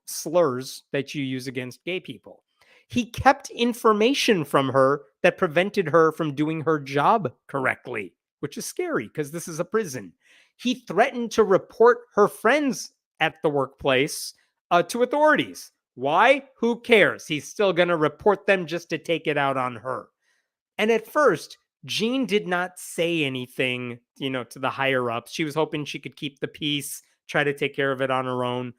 slurs that you use against gay people. He kept information from her that prevented her from doing her job correctly, which is scary because this is a prison. He threatened to report her friends at the workplace to authorities. Why? Who cares? He's still going to report them just to take it out on her. And at first, Jean did not say anything, to the higher ups. She was hoping she could keep the peace, try to take care of it on her own.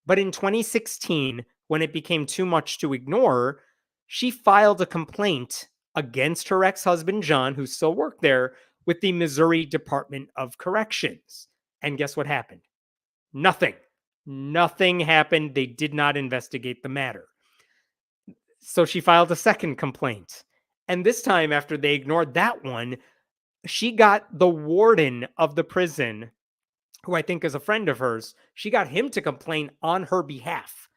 But in 2016, when it became too much to ignore, she filed a complaint against her ex-husband, John, who still worked there, with the Missouri Department of Corrections. And guess what happened? Nothing. Nothing happened. They did not investigate the matter. So she filed a second complaint. And this time, after they ignored that one, she got the warden of the prison, who I think is a friend of hers, she got him to complain on her behalf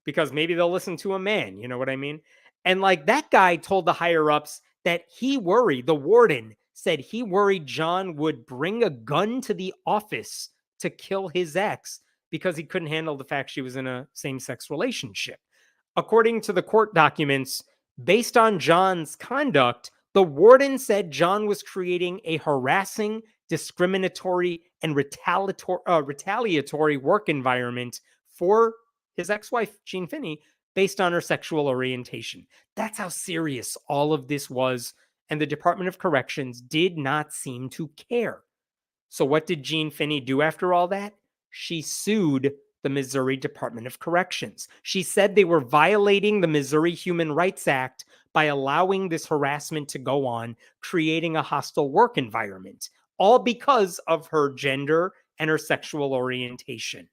because maybe they'll listen to a man. You know what I mean? And like that guy told the higher ups that the warden said he worried John would bring a gun to the office to kill his ex because he couldn't handle the fact she was in a same-sex relationship. According to the court documents, based on John's conduct, the warden said John was creating a harassing, discriminatory, and retaliatory work environment for his ex-wife, Jean Finney, based on her sexual orientation. That's how serious all of this was, and the Department of Corrections did not seem to care. So what did Jean Finney do after all that? She sued the Missouri Department of Corrections. She said they were violating the Missouri Human Rights Act by allowing this harassment to go on, creating a hostile work environment, all because of her gender and her sexual orientation.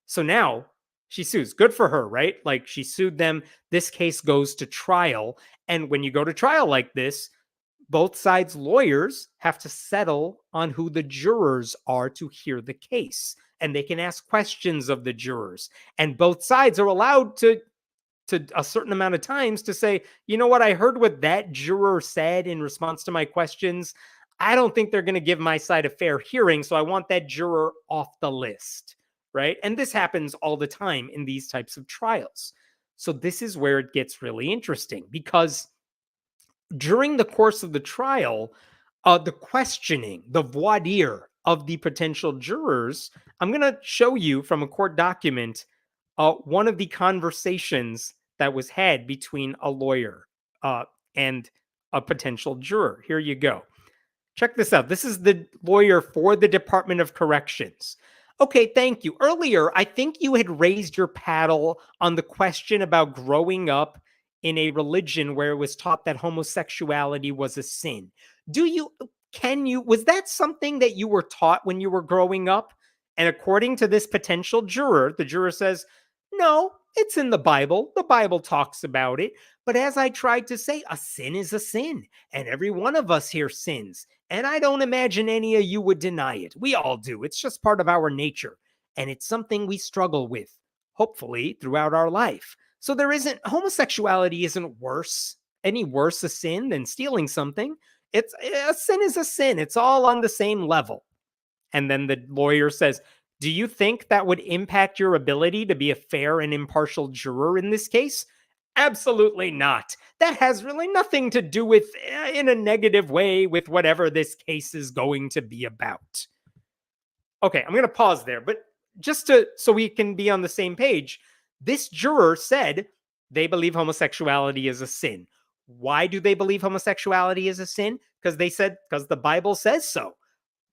So now she sues. Good for her, right? Like she sued them. This case goes to trial. And when you go to trial like this, both sides' lawyers have to settle on who the jurors are to hear the case. And they can ask questions of the jurors. And both sides are allowed to a certain amount of times to say, you know what, I heard what that juror said in response to my questions. I don't think they're going to give my side a fair hearing, so I want that juror off the list, right? And this happens all the time in these types of trials. So this is where it gets really interesting because during the course of the trial, the questioning, the voir dire of the potential jurors, I'm going to show you from a court document one of the conversations that was had between a lawyer and a potential juror. Here you go. Check this out. This is the lawyer for the Department of Corrections. Okay, thank you. Earlier, I think you had raised your paddle on the question about growing up in a religion where it was taught that homosexuality was a sin. Was that something that you were taught when you were growing up? And according to this potential juror, the juror says, no, it's in the Bible. The Bible talks about it. But as I tried to say, a sin is a sin. And every one of us here sins. And I don't imagine any of you would deny it. We all do. It's just part of our nature. And it's something we struggle with, hopefully, throughout our life. So homosexuality isn't any worse a sin than stealing something. A sin is a sin. It's all on the same level. And then the lawyer says, do you think that would impact your ability to be a fair and impartial juror in this case? Absolutely not. That has really nothing to do with, in a negative way, with whatever this case is going to be about. Okay, I'm going to pause there, but so we can be on the same page, this juror said they believe homosexuality is a sin. Why do they believe homosexuality is a sin? Because the Bible says so.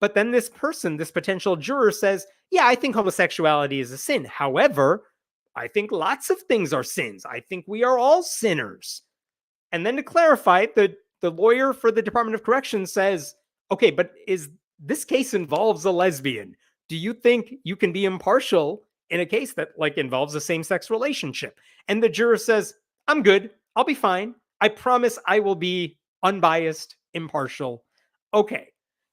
But then this potential juror says, yeah, I think homosexuality is a sin. However, I think lots of things are sins. I think we are all sinners. And then to clarify, the lawyer for the Department of Corrections says, okay, but this case involves a lesbian. Do you think you can be impartial in a case that involves a same-sex relationship? And the juror says, I'm good. I'll be fine. I promise I will be unbiased, impartial. Okay.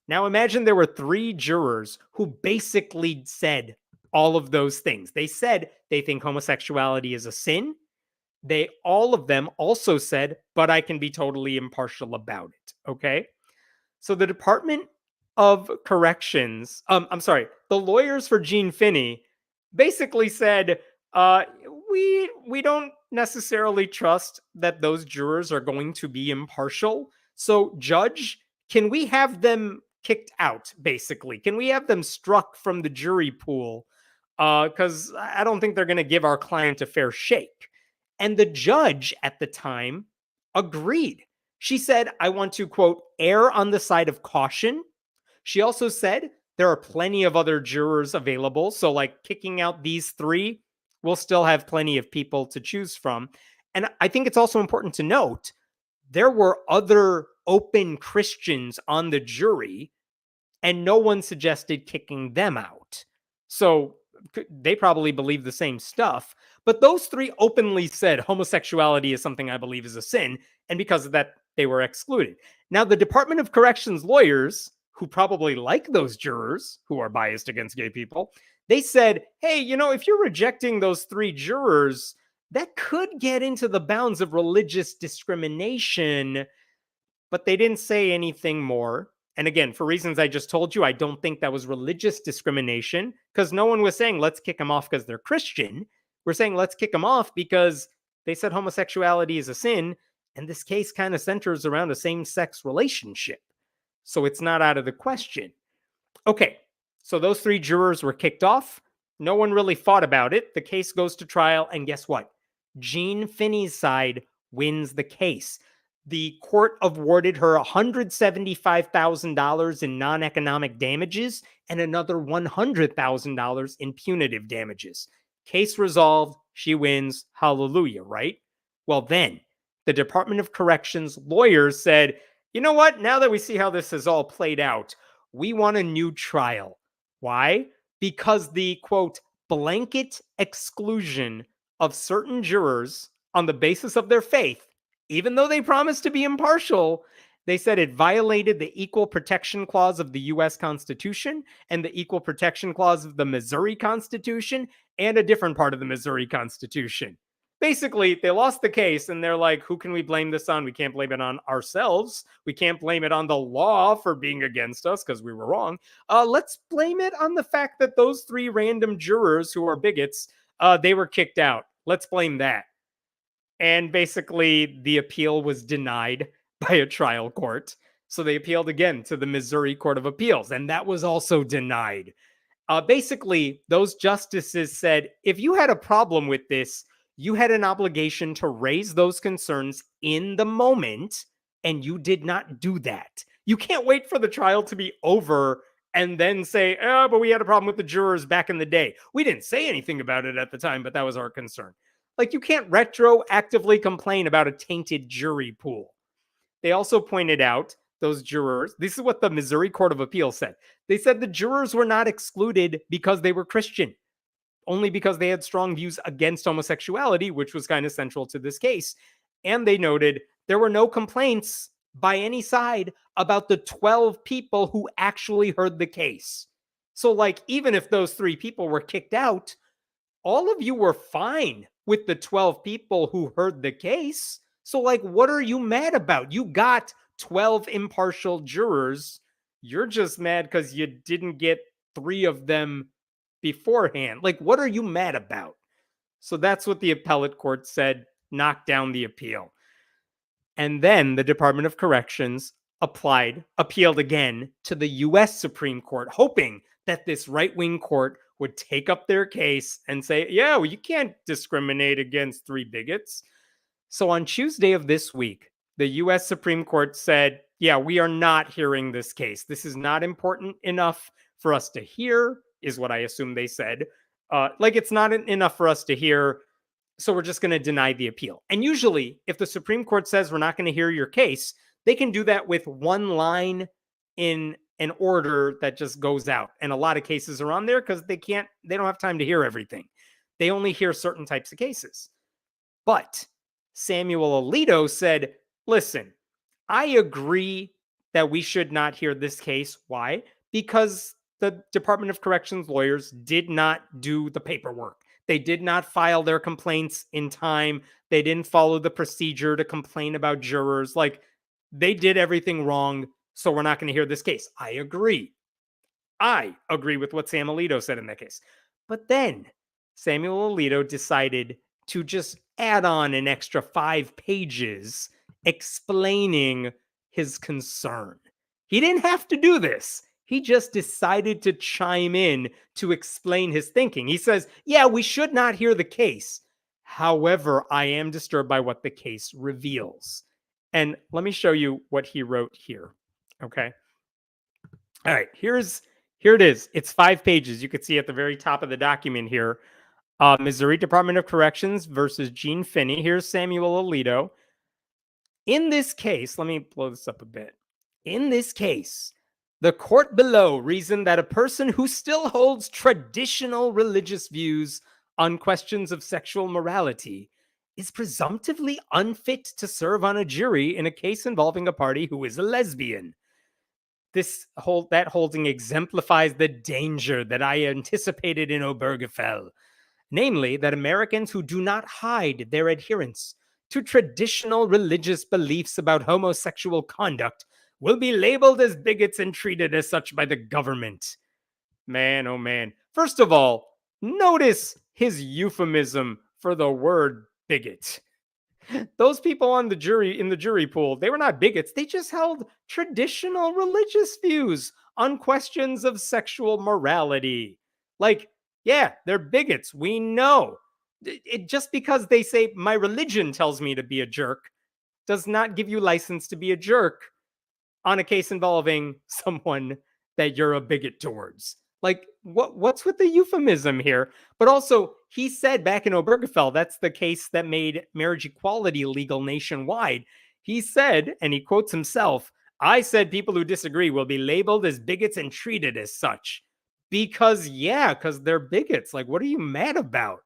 Now imagine there were 3 jurors who basically said all of those things. They said they think homosexuality is a sin. All of them also said, but I can be totally impartial about it. Okay. So the Department of Corrections, the lawyers for Jean Finney basically said, we don't necessarily trust that those jurors are going to be impartial. So judge, can we have them kicked out, basically? Can we have them struck from the jury pool? Because I don't think they're going to give our client a fair shake. And the judge at the time agreed. She said, I want to, quote, err on the side of caution. She also said there are plenty of other jurors available. So, like, kicking out these three, we'll still have plenty of people to choose from. And I think it's also important to note there were other open Christians on the jury, and no one suggested kicking them out. So they probably believe the same stuff. But those three openly said homosexuality is something I believe is a sin. And because of that, they were excluded. Now, the Department of Corrections lawyers, who probably like those jurors who are biased against gay people, they said, hey, if you're rejecting those three jurors, that could get into the bounds of religious discrimination. But they didn't say anything more. And again, for reasons I just told you, I don't think that was religious discrimination, because no one was saying, let's kick them off because they're Christian. We're saying, let's kick them off because they said homosexuality is a sin. And this case kind of centers around a same-sex relationship. So it's not out of the question. Okay, so those three jurors were kicked off. No one really fought about it. The case goes to trial. And guess what? Jean Finney's side wins the case. The court awarded her $175,000 in non-economic damages and another $100,000 in punitive damages. Case resolved. She wins. Hallelujah, right? Well, then the Department of Corrections lawyers said, you know what? Now that we see how this has all played out, we want a new trial. Why? Because the, quote, blanket exclusion of certain jurors on the basis of their faith, even though they promised to be impartial, they said it violated the Equal Protection Clause of the U.S. Constitution and the Equal Protection Clause of the Missouri Constitution and a different part of the Missouri Constitution. Basically, they lost the case and they're like, who can we blame this on? We can't blame it on ourselves. We can't blame it on the law for being against us because we were wrong. Let's blame it on the fact that those three random jurors who are bigots, they were kicked out. Let's blame that. And basically, the appeal was denied by a trial court. So they appealed again to the Missouri Court of Appeals, and that was also denied. Basically, those justices said, if you had a problem with this, you had an obligation to raise those concerns in the moment, and you did not do that. You can't wait for the trial to be over and then say, oh, but we had a problem with the jurors back in the day. We didn't say anything about it at the time, but that was our concern. Like, you can't retroactively complain about a tainted jury pool. They also pointed out those jurors. This is what the Missouri Court of Appeals said. They said the jurors were not excluded because they were Christian, only because they had strong views against homosexuality, which was kind of central to this case. And they noted there were no complaints by any side about the 12 people who actually heard the case. So, like, even if those three people were kicked out, all of you were fine with the 12 people who heard the case. So, like, what are you mad about? You got 12 impartial jurors. You're just mad because you didn't get 3 of them beforehand. Like, what are you mad about? So that's what the appellate court said, knocked down the appeal. And then the Department of Corrections appealed again to the U.S. Supreme Court, hoping that this right-wing court would take up their case and say, yeah, well, you can't discriminate against 3 bigots. So on Tuesday of this week, the U.S. Supreme Court said, yeah, we are not hearing this case. This is not important enough for us to hear, is what I assume they said. It's not enough for us to hear, so we're just going to deny the appeal. And usually, if the Supreme Court says we're not going to hear your case, they can do that with one line in an order that just goes out. And a lot of cases are on there because they don't have time to hear everything. They only hear certain types of cases. But Samuel Alito said, listen, I agree that we should not hear this case. Why? Because the Department of Corrections lawyers did not do the paperwork. They did not file their complaints in time. They didn't follow the procedure to complain about jurors. Like, they did everything wrong, so we're not going to hear this case. I agree. I agree with what Sam Alito said in that case. But then Samuel Alito decided to just add on an extra 5 pages explaining his concern. He didn't have to do this. He just decided to chime in to explain his thinking. He says, yeah, we should not hear the case. However, I am disturbed by what the case reveals. And let me show you what he wrote here. Okay. All right. Here it is. It's 5 pages. You can see at the very top of the document here. Missouri Department of Corrections versus Gene Finney. Here's Samuel Alito. In this case, let me blow this up a bit. In this case, the court below reasoned that a person who still holds traditional religious views on questions of sexual morality is presumptively unfit to serve on a jury in a case involving a party who is a lesbian. That holding exemplifies the danger that I anticipated in Obergefell, namely that Americans who do not hide their adherence to traditional religious beliefs about homosexual conduct will be labeled as bigots and treated as such by the government. Man, oh man. First of all, notice his euphemism for the word bigot. Those people on the jury in the jury pool, they were not bigots. They just held traditional religious views on questions of sexual morality. Like, yeah, they're bigots. We know. Just because they say my religion tells me to be a jerk does not give you license to be a jerk on a case involving someone that you're a bigot towards. Like, what's with the euphemism here? But also, he said back in Obergefell, that's the case that made marriage equality legal nationwide. He said, and he quotes himself, I said people who disagree will be labeled as bigots and treated as such. Because they're bigots. Like, what are you mad about?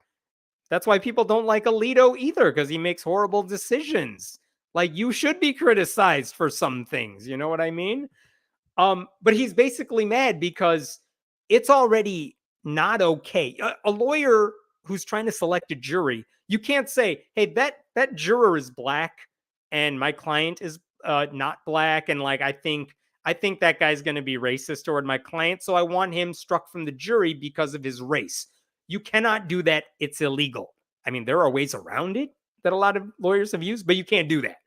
That's why people don't like Alito either, because he makes horrible decisions. Like, you should be criticized for some things. You know what I mean? But he's basically mad because it's already not okay. A lawyer who's trying to select a jury, you can't say, hey, that juror is black and my client is not black. And like, I think that guy's going to be racist toward my client. So I want him struck from the jury because of his race. You cannot do that. It's illegal. I mean, there are ways around it that a lot of lawyers have used, but you can't do that.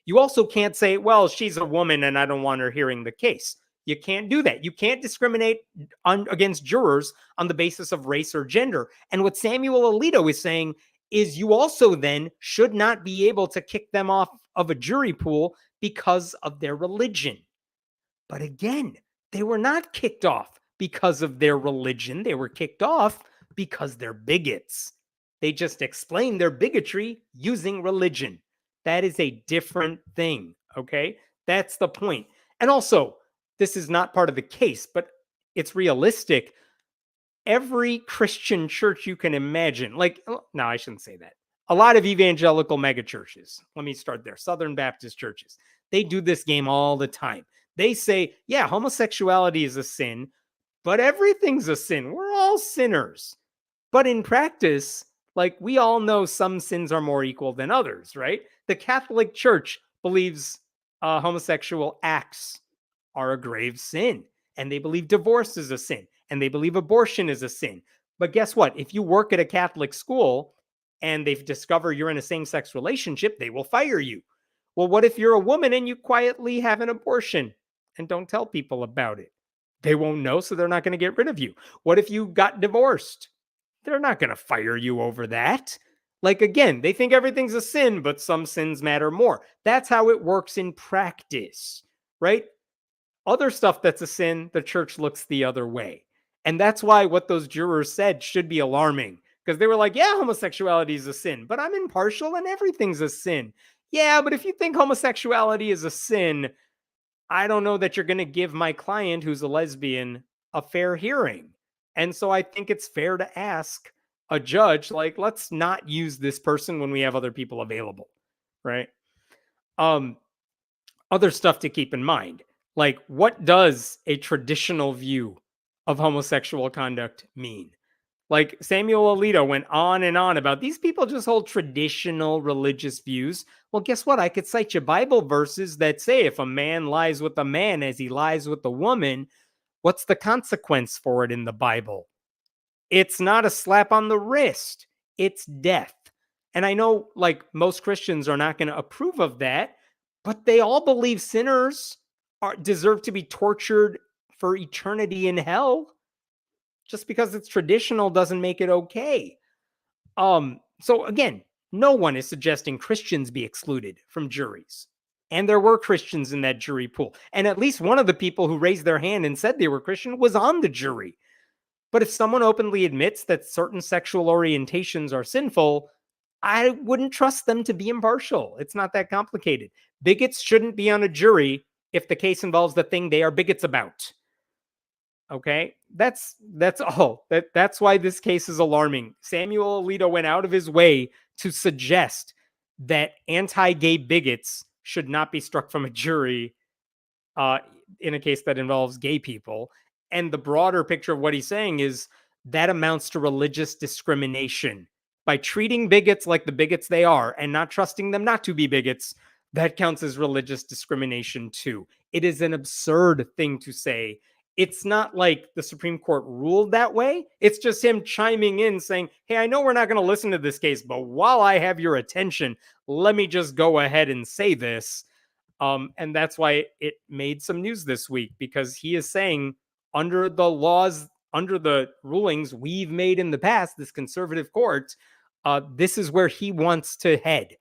You also can't say, well, she's a woman and I don't want her hearing the case. You can't do that. You can't discriminate against jurors on the basis of race or gender. And what Samuel Alito is saying is you also then should not be able to kick them off of a jury pool because of their religion. But again, they were not kicked off because of their religion. They were kicked off because they're bigots. They just explain their bigotry using religion. That is a different thing, okay? That's the point. And also, this is not part of the case, but it's realistic. Every Christian church you can imagine, no, I shouldn't say that. A lot of evangelical megachurches, let me start there, Southern Baptist churches, they do this game all the time. They say, yeah, homosexuality is a sin, but everything's a sin. We're all sinners. But in practice, like we all know some sins are more equal than others, right? The Catholic Church believes homosexual acts are a grave sin, and they believe divorce is a sin, and they believe abortion is a sin. But guess what? If you work at a Catholic school and they discover you're in a same-sex relationship, they will fire you. Well, what if you're a woman and you quietly have an abortion and don't tell people about it? They won't know, so they're not going to get rid of you. What if you got divorced? They're not going to fire you over that. Like, again, they think everything's a sin, but some sins matter more. That's how it works in practice, right? Other stuff that's a sin, the church looks the other way. And that's why what those jurors said should be alarming, because they were like, yeah, homosexuality is a sin, but I'm impartial and everything's a sin. Yeah, but if you think homosexuality is a sin, I don't know that you're going to give my client who's a lesbian a fair hearing. And so I think it's fair to ask a judge, like, let's not use this person when we have other people available, right? Other stuff to keep in mind. Like, what does a traditional view of homosexual conduct mean? Like, Samuel Alito went on and on about these people just hold traditional religious views. Well, guess what? I could cite you Bible verses that say if a man lies with a man as he lies with a woman, what's the consequence for it in the Bible? It's not a slap on the wrist. It's death. And I know, like, most Christians are not going to approve of that, but they all believe sinners deserve to be tortured for eternity in hell. Just because it's traditional doesn't make it okay. So again, no one is suggesting Christians be excluded from juries. And there were Christians in that jury pool. And at least one of the people who raised their hand and said they were Christian was on the jury. But if someone openly admits that certain sexual orientations are sinful, I wouldn't trust them to be impartial. It's not that complicated. Bigots shouldn't be on a jury if the case involves the thing they are bigots about. Okay, that's all. That's why this case is alarming. Samuel Alito went out of his way to suggest that anti-gay bigots should not be struck from a jury uh, in a case that involves gay people. And the broader picture of what he's saying is that amounts to religious discrimination. By treating bigots like the bigots they are and not trusting them not to be bigots, that counts as religious discrimination too. It is an absurd thing to say. It's not like the Supreme Court ruled that way. It's just him chiming in saying, hey, I know we're not going to listen to this case, but while I have your attention, let me just go ahead and say this. And that's why it made some news this week, because he is saying under the laws, under the rulings we've made in the past, this conservative court, this is where he wants to head.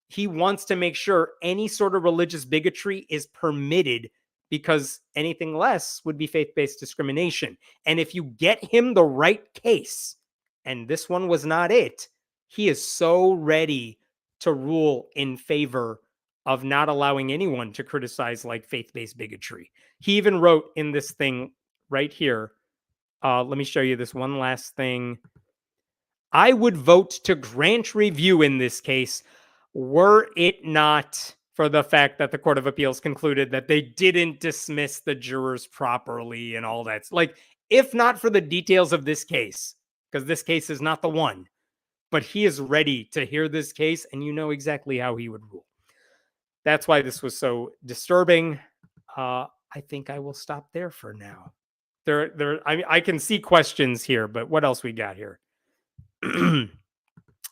He wants to make sure any sort of religious bigotry is permitted, because anything less would be faith-based discrimination. And if you get him the right case, and this one was not it, he is so ready to rule in favor of not allowing anyone to criticize like faith-based bigotry. He even wrote in this thing right here. Let me show you this one last thing. I would vote to grant review in this case were it not for the fact that the Court of Appeals concluded that they didn't dismiss the jurors properly and all that. Like, if not for the details of this case, because this case is not the one, but he is ready to hear this case, and you know exactly how he would rule. That's why this was so disturbing. I think I will stop there for now. I can see questions here, but what else we got here?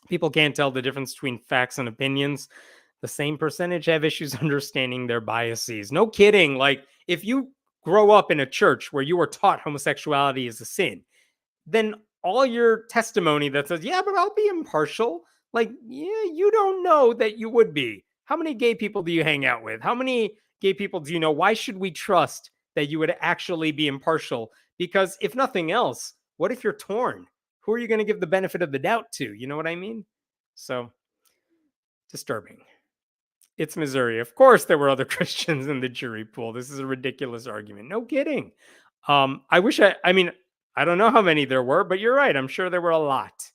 People can't tell the difference between facts and opinions. The same percentage have issues understanding their biases. No kidding. Like, if you grow up in a church where you were taught homosexuality is a sin, then all your testimony that says, yeah, but I'll be impartial, like, yeah, you don't know that you would be. How many gay people do you hang out with? How many gay people do you know? Why should we trust that you would actually be impartial? Because if nothing else, what if you're torn? Who are you going to give the benefit of the doubt to? You know what I mean? So, disturbing. It's Missouri. Of course, there were other Christians in the jury pool. This is a ridiculous argument. No kidding. I wish I mean, I don't know how many there were, but you're right. I'm sure there were a lot.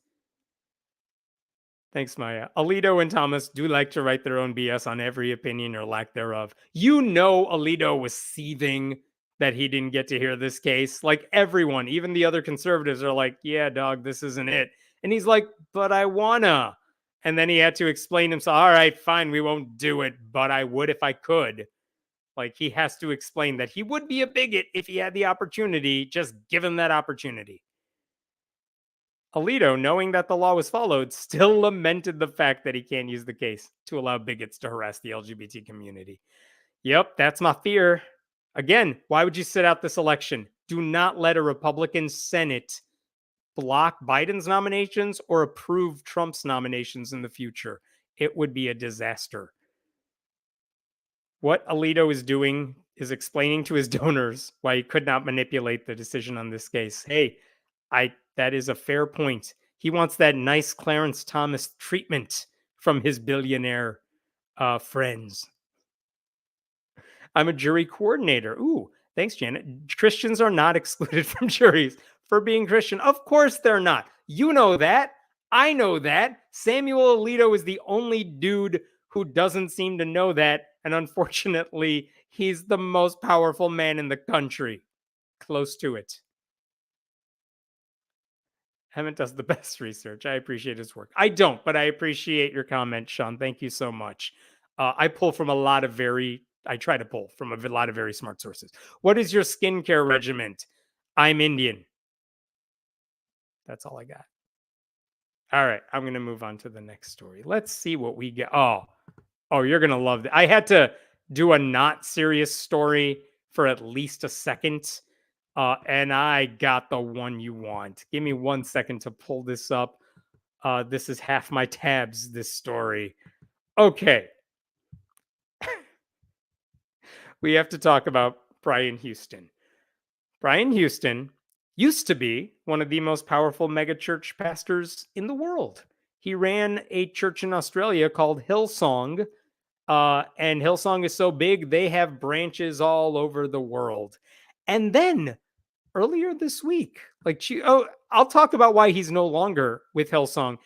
Thanks, Maya. Alito and Thomas do like to write their own BS on every opinion or lack thereof. You know, Alito was seething that he didn't get to hear this case. Like, everyone, even the other conservatives are like, yeah, dog, this isn't it. And he's like, but I wanna. And then he had to explain himself. All right, fine, we won't do it, but I would if I could. Like, he has to explain that he would be a bigot if he had the opportunity. Just give him that opportunity. Alito, knowing that the law was followed, still lamented the fact that he can't use the case to allow bigots to harass the LGBT community. Yep, that's my fear. Again, why would you sit out this election? Do not let a Republican Senate block Biden's nominations or approve Trump's nominations in the future. It would be a disaster. What Alito is doing is explaining to his donors why he could not manipulate the decision on this case. Hey, that is a fair point. He wants that nice Clarence Thomas treatment from his billionaire friends. I'm a jury coordinator. Ooh, thanks, Janet. Christians are not excluded from juries for being Christian. Of course they're not. You know that. I know that. Samuel Alito is the only dude who doesn't seem to know that. And unfortunately, he's the most powerful man in the country. Close to it. Hammett does the best research. I appreciate his work. I don't, but I appreciate your comment, Sean. Thank you so much. I pull from a lot of I try to pull from a lot of very smart sources. What is your skincare regimen? I'm Indian. That's all I got. All right, I'm going to move on to the next story. Let's see what we get. Oh, you're going to love it. I had to do a not serious story for at least a second. And I got the one you want. Give me 1 second to pull this up. This is half my tabs, this story. Okay. We have to talk about Brian Houston. Brian Houston used to be one of the most powerful megachurch pastors in the world. He ran a church in Australia called Hillsong, and Hillsong is so big, they have branches all over the world. And then earlier this week, I'll talk about why he's no longer with Hillsong,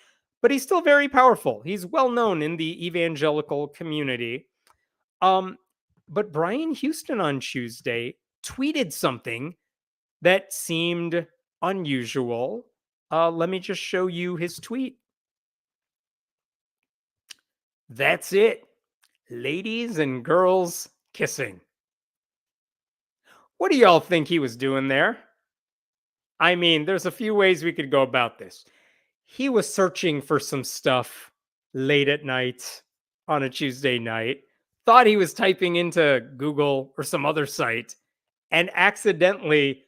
but he's still very powerful. He's well known in the evangelical community. But Brian Houston on Tuesday tweeted something that seemed unusual. Let me just show you his tweet. That's it. Ladies and girls kissing. What do y'all think he was doing there? I mean, there's a few ways we could go about this. He was searching for some stuff late at night on a Tuesday night, thought he was typing into Google or some other site, and accidentally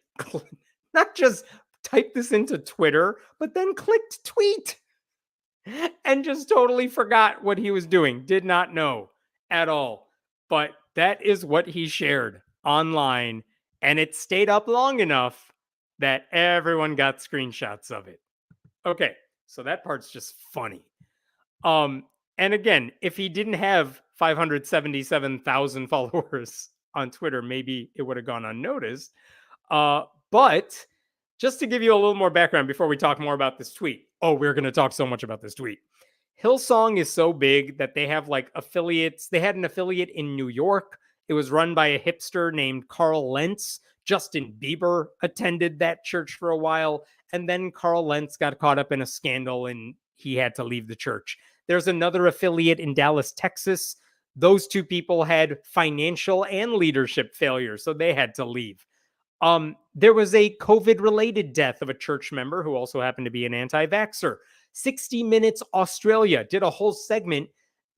not just typed this into Twitter, but then clicked tweet and just totally forgot what he was doing. Did not know at all. But that is what he shared online, and it stayed up long enough that everyone got screenshots of it. Okay, so that part's just funny. And again, if he didn't have 577,000 followers on Twitter, maybe it would have gone unnoticed. But just to give you a little more background before we talk more about this tweet. Oh, we're going to talk so much about this tweet. Hillsong is so big that they have like affiliates. They had an affiliate in New York. It was run by a hipster named Carl Lentz. Justin Bieber attended that church for a while. And then Carl Lentz got caught up in a scandal and he had to leave the church. There's another affiliate in Dallas, Texas. Those two people had financial and leadership failure, so they had to leave. There was a COVID-related death of a church member who also happened to be an anti-vaxxer. 60 Minutes Australia did a whole segment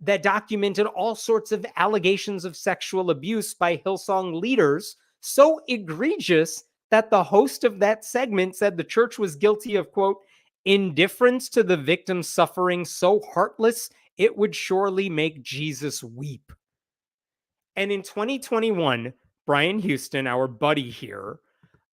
that documented all sorts of allegations of sexual abuse by Hillsong leaders, so egregious that the host of that segment said the church was guilty of, quote, indifference to the victim's suffering so heartless it would surely make Jesus weep. And in 2021, Brian Houston, our buddy here,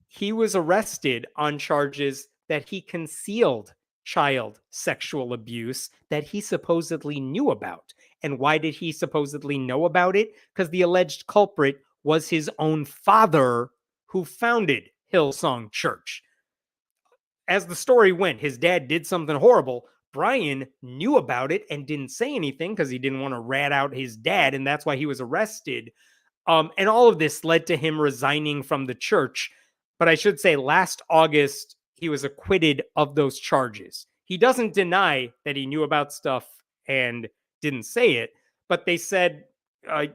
he was arrested on charges that he concealed child sexual abuse that he supposedly knew about. And why did he supposedly know about it? Because the alleged culprit was his own father who founded Hillsong Church. As the story went, his dad did something horrible. Brian knew about it and didn't say anything because he didn't want to rat out his dad, and that's why he was arrested. And all of this led to him resigning from the church. But I should say last August, he was acquitted of those charges. He doesn't deny that he knew about stuff and didn't say it, but they said,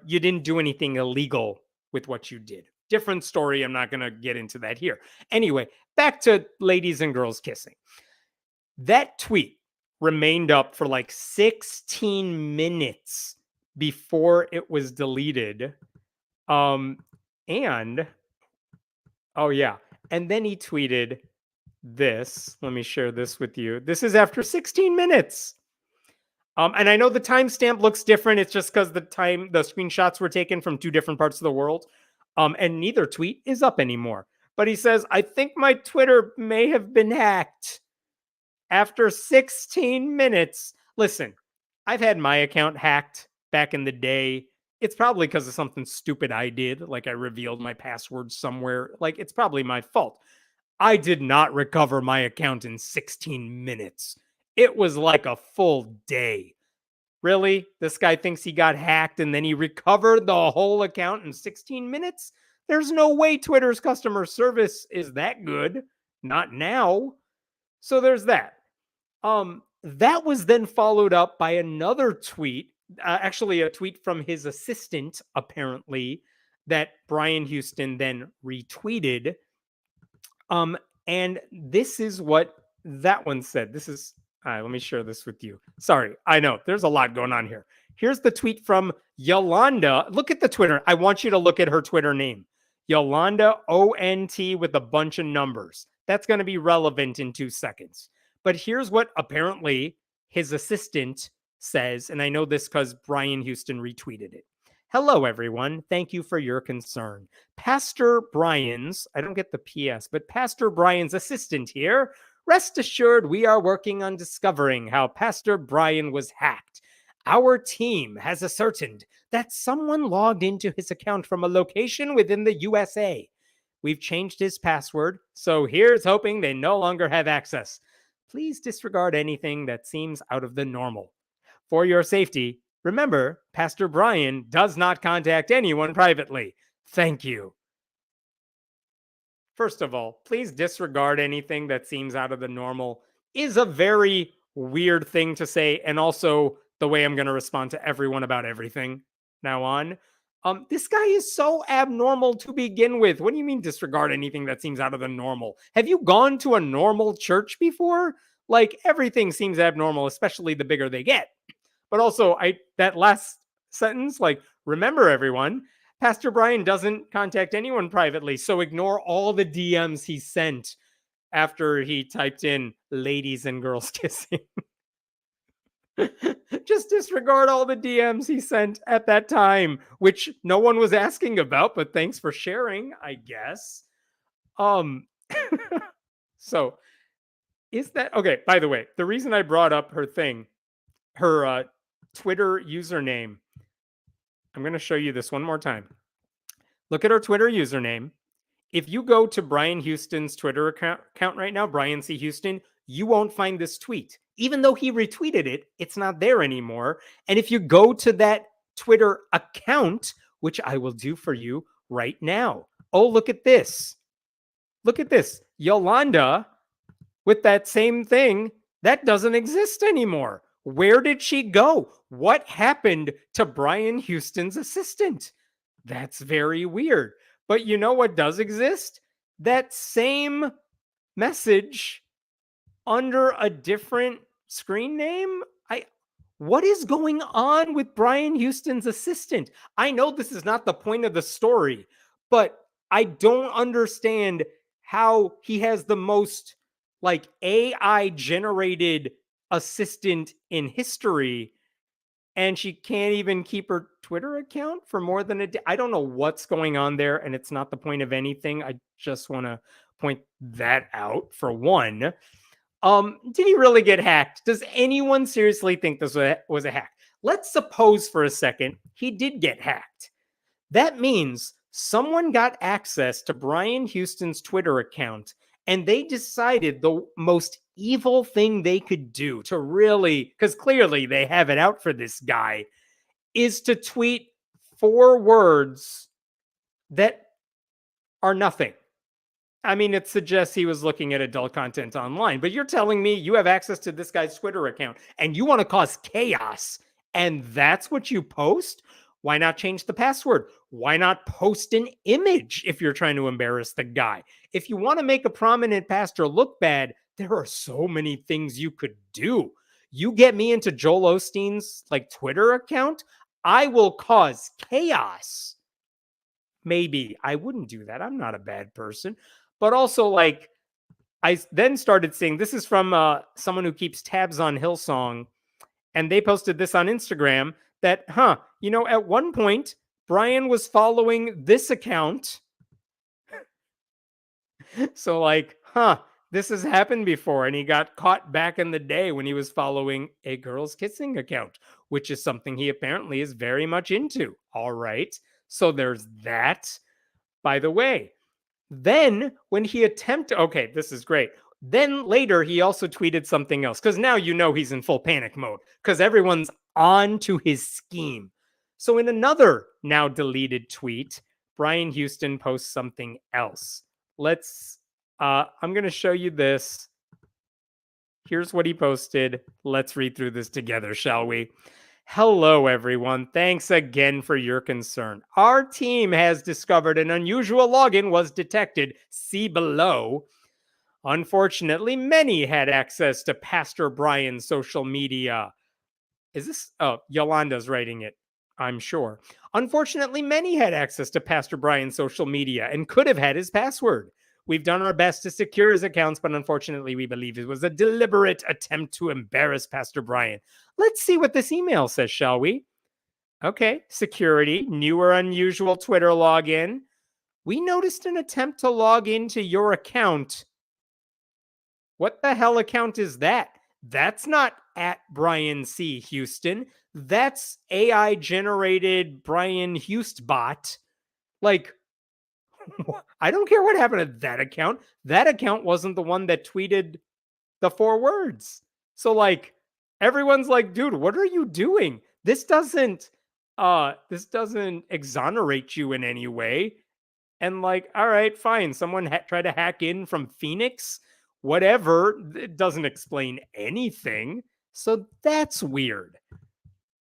you didn't do anything illegal with what you did. Different story. I'm not going to get into that here. Anyway, back to ladies and girls kissing. That tweet remained up for like 16 minutes before it was deleted. And oh yeah. And then he tweeted this. Let me share this with you. This is after 16 minutes. And I know the timestamp looks different. It's just because the screenshots were taken from two different parts of the world. And neither tweet is up anymore. But he says, I think my Twitter may have been hacked. After 16 minutes. Listen, I've had my account hacked back in the day. It's probably because of something stupid I did. Like I revealed my password somewhere. Like it's probably my fault. I did not recover my account in 16 minutes. It was like a full day. Really? This guy thinks he got hacked and then he recovered the whole account in 16 minutes? There's no way Twitter's customer service is that good. Not now. So there's that. That was then followed up by another tweet, actually a tweet from his assistant, apparently, that Brian Houston then retweeted. And this is what that one said. This is, let me share this with you. Sorry, I know there's a lot going on here. Here's the tweet from Yolanda. Look at the Twitter. I want you to look at her Twitter name. Yolanda ONT with a bunch of numbers. That's going to be relevant in 2 seconds. But here's what apparently his assistant says, and I know this because Brian Houston retweeted it. Hello, everyone. Thank you for your concern. Pastor Brian's, I don't get the PS, but Pastor Brian's assistant here. Rest assured, we are working on discovering how Pastor Brian was hacked. Our team has ascertained that someone logged into his account from a location within the USA. We've changed his password, so here's hoping they no longer have access. Please disregard anything that seems out of the normal. For your safety, remember, Pastor Brian does not contact anyone privately. Thank you. First of all, please disregard anything that seems out of the normal is a very weird thing to say, and also the way I'm going to respond to everyone about everything now on. This guy is so abnormal to begin with. What do you mean disregard anything that seems out of the normal? Have you gone to a normal church before? Like, everything seems abnormal, especially the bigger they get. But also, that last sentence, like, remember everyone, Pastor Brian doesn't contact anyone privately, so ignore all the DMs he sent after he typed in ladies and girls kissing. Just disregard all the DMs he sent at that time, which no one was asking about, but thanks for sharing, I guess. So is that okay? By the way, the reason I brought up her Twitter username, I'm going to show you this one more time. Look at her Twitter username. If you go to Brian Houston's Twitter account right now, Brian C. Houston, you won't find this tweet. Even though he retweeted it, it's not there anymore. And if you go to that Twitter account, which I will do for you right now. Oh, look at this. Look at this. Yolanda with that same thing, that doesn't exist anymore. Where did she go? What happened to Brian Houston's assistant? That's very weird. But you know what does exist? That same message under a different screen name. What is going on with Brian Houston's assistant? I know this is not the point of the story, but I don't understand how he has the most like AI generated assistant in history, and she can't even keep her Twitter account for more than a day. I don't know what's going on there, and it's not the point of anything. I just want to point that out for one. Did he really get hacked? Does anyone seriously think this was a hack? Let's suppose for a second he did get hacked. That means someone got access to Brian Houston's Twitter account, and they decided the most evil thing they could do to really, because clearly they have it out for this guy, is to tweet 4 words that are nothing. I mean, it suggests he was looking at adult content online, but you're telling me you have access to this guy's Twitter account and you want to cause chaos, and that's what you post? Why not change the password? Why not post an image if you're trying to embarrass the guy? If you want to make a prominent pastor look bad, there are so many things you could do. You get me into Joel Osteen's Twitter account, I will cause chaos. Maybe I wouldn't do that. I'm not a bad person. But also, I then started seeing, this is from someone who keeps tabs on Hillsong, and they posted this on Instagram that, at one point, Brian was following this account. So this has happened before, and he got caught back in the day when he was following a girls kissing account, which is something he apparently is very much into. All right. So there's that. By the way, then when he okay, this is great. Then later he also tweeted something else, because now he's in full panic mode because everyone's on to his scheme. So in another now deleted tweet, Brian Houston posts something else. I'm going to show you this. Here's what he posted. Let's read through this together, shall we? Hello, everyone. Thanks again for your concern. Our team has discovered an unusual login was detected. See below. Unfortunately, many had access to Pastor Brian's social media. Is this? Oh, Yolanda's writing it, I'm sure. Unfortunately, many had access to Pastor Brian's social media and could have had his password. We've done our best to secure his accounts, but unfortunately, we believe it was a deliberate attempt to embarrass Pastor Brian. Let's see what this email says, shall we? Okay, security, new or unusual Twitter login. We noticed an attempt to log into your account. What the hell account is that? That's not at Brian C. Houston. That's AI generated Brian Hustbot. Like, I don't care what happened to that account. That account wasn't the one that tweeted the 4 words. So like everyone's like, dude, what are you doing? This doesn't exonerate you in any way. And like, all right, fine. Someone tried to hack in from Phoenix, whatever. It doesn't explain anything. So that's weird.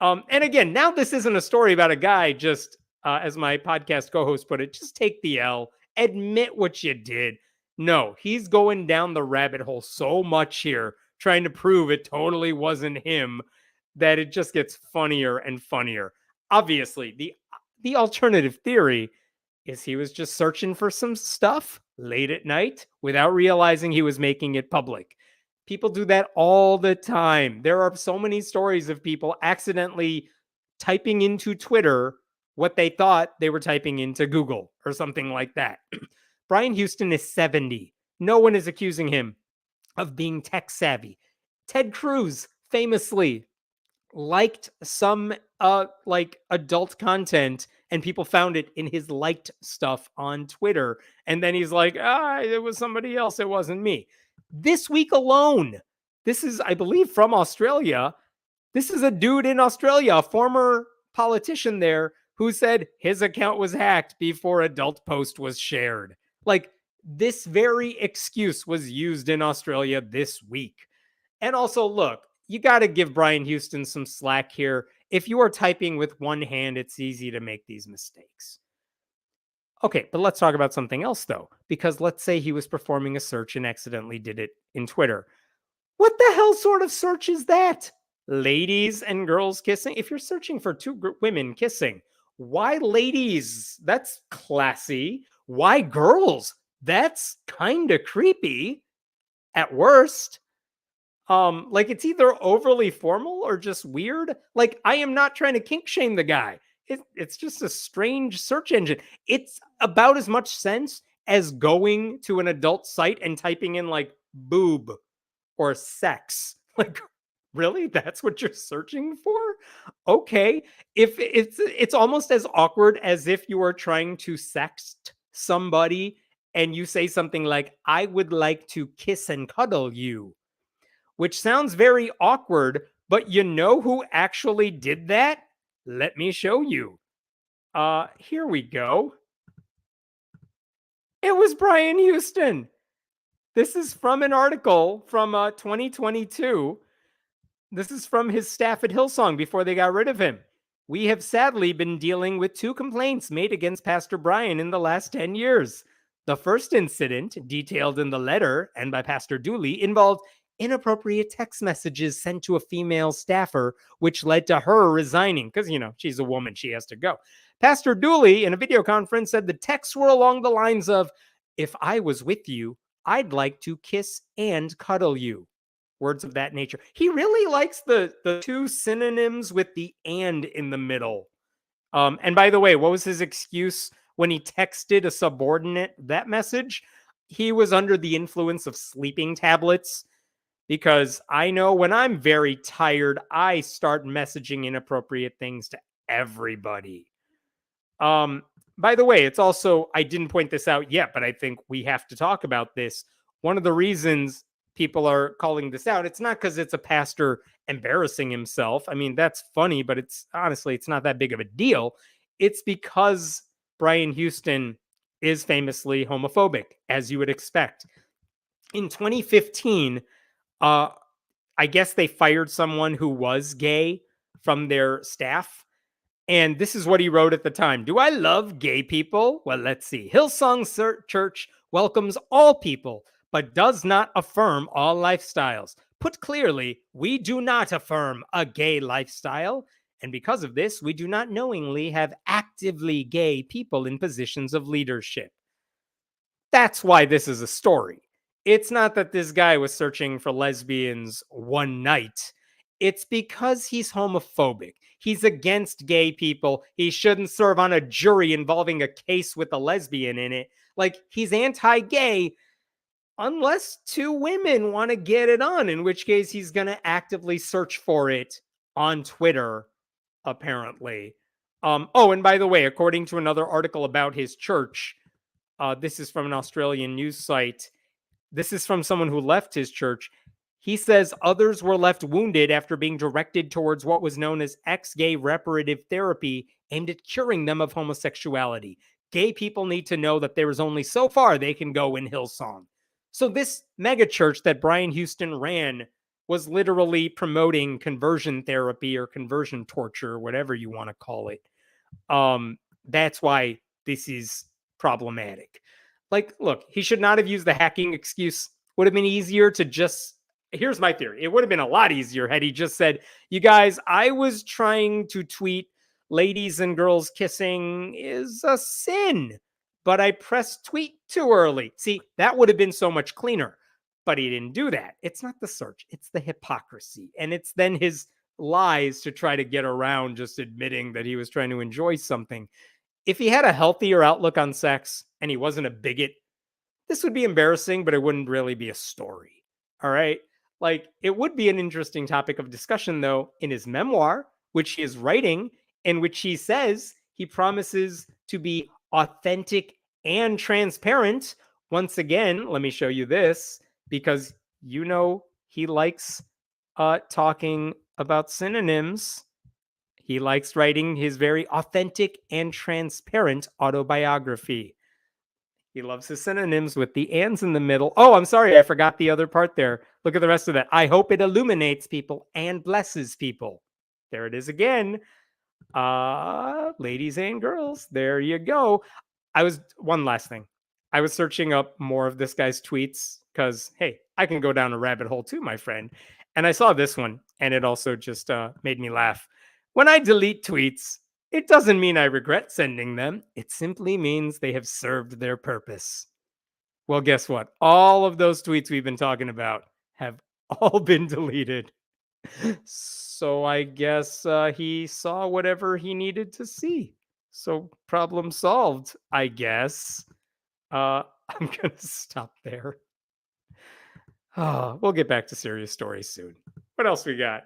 And again, now this isn't a story about a guy just, as my podcast co-host put it, just take the L, admit what you did. No, he's going down the rabbit hole so much here, trying to prove it totally wasn't him, that it just gets funnier and funnier. Obviously, the alternative theory is he was just searching for some stuff late at night without realizing he was making it public. People do that all the time. There are so many stories of people accidentally typing into Twitter what they thought they were typing into Google or something like that. Brian Houston is 70. No one is accusing him of being tech savvy. Ted Cruz famously liked some like adult content and people found it in his liked stuff on Twitter, and then he's like, it was somebody else, it wasn't me. This week alone, this is, I believe, from Australia. This is a dude in Australia, a former politician there, who said his account was hacked before adult post was shared. Like, this very excuse was used in Australia this week. And also, look, you got to give Brian Houston some slack here. If you are typing with one hand, it's easy to make these mistakes. Okay, but let's talk about something else, though, because let's say he was performing a search and accidentally did it in Twitter. What the hell sort of search is that? Ladies and girls kissing? If you're searching for 2 women kissing, why ladies? That's classy. Why girls? That's kind of creepy at worst. Like, it's either overly formal or just weird. Like, I am not trying to kink shame the guy. It's just a strange search engine. It's about as much sense as going to an adult site and typing in like boob or sex. Like, really? That's what you're searching for? Okay. If it's almost as awkward as if you are trying to sext somebody and you say something like, I would like to kiss and cuddle you, which sounds very awkward, but you know who actually did that? Let me show you. Here we go. It was Brian Houston. This is from an article from 2022. This is from his staff at Hillsong before they got rid of him. We have sadly been dealing with 2 complaints made against Pastor Brian in the last 10 years. The first incident, detailed in the letter and by Pastor Dooley, involved inappropriate text messages sent to a female staffer, which led to her resigning because, she's a woman, she has to go. Pastor Dooley, in a video conference, said the texts were along the lines of, if I was with you, I'd like to kiss and cuddle you. Words of that nature. He really likes the 2 synonyms with the and in the middle. And by the way, what was his excuse when he texted a subordinate that message? He was under the influence of sleeping tablets. Because I know when I'm very tired, I start messaging inappropriate things to everybody. By the way, it's also, I didn't point this out yet, but I think we have to talk about this. One of the reasons people are calling this out, it's not because it's a pastor embarrassing himself. I mean, that's funny, but it's not that big of a deal. It's because Brian Houston is famously homophobic, as you would expect. In 2015, I guess they fired someone who was gay from their staff. And this is what he wrote at the time. Do I love gay people? Well, let's see. Hillsong Church welcomes all people, but does not affirm all lifestyles. Put clearly, we do not affirm a gay lifestyle, and because of this, we do not knowingly have actively gay people in positions of leadership. That's why this is a story. It's not that this guy was searching for lesbians one night. It's because he's homophobic. He's against gay people. He shouldn't serve on a jury involving a case with a lesbian in it. Like, he's anti gay unless two women want to get it on, in which case he's going to actively search for it on Twitter, apparently. Oh, and by the way, according to another article about his church, this is from an Australian news site. This is from someone who left his church. He says others were left wounded after being directed towards what was known as ex-gay reparative therapy aimed at curing them of homosexuality. Gay people need to know that there is only so far they can go in Hillsong. So this megachurch that Brian Houston ran was literally promoting conversion therapy or conversion torture, whatever you want to call it. That's why this is problematic. Like, look, he should not have used the hacking excuse. Would have been easier to just. Here's my theory. It would have been a lot easier had he just said, you guys, I was trying to tweet ladies and girls kissing is a sin, but I pressed tweet too early. See, that would have been so much cleaner. But he didn't do that. It's not the search, it's the hypocrisy. And it's then his lies to try to get around just admitting that he was trying to enjoy something. If he had a healthier outlook on sex and he wasn't a bigot, this would be embarrassing, but it wouldn't really be a story. All right. Like, it would be an interesting topic of discussion, though, in his memoir, which he is writing, in which he says he promises to be authentic and transparent. Once again, let me show you this, because he likes talking about synonyms. He likes writing his very authentic and transparent autobiography. He loves his synonyms with the ands in the middle. Oh, I'm sorry, I forgot the other part there. Look at the rest of that. I hope it illuminates people and blesses people. There it is again. Ladies and girls, there you go. One last thing. I was searching up more of this guy's tweets because, hey, I can go down a rabbit hole too, my friend. And I saw this one, and it also just made me laugh. When I delete tweets, it doesn't mean I regret sending them. It simply means they have served their purpose. Well, guess what? All of those tweets we've been talking about have all been deleted. So I guess he saw whatever he needed to see. So problem solved, I guess. I'm going to stop there. We'll get back to serious stories soon. What else we got?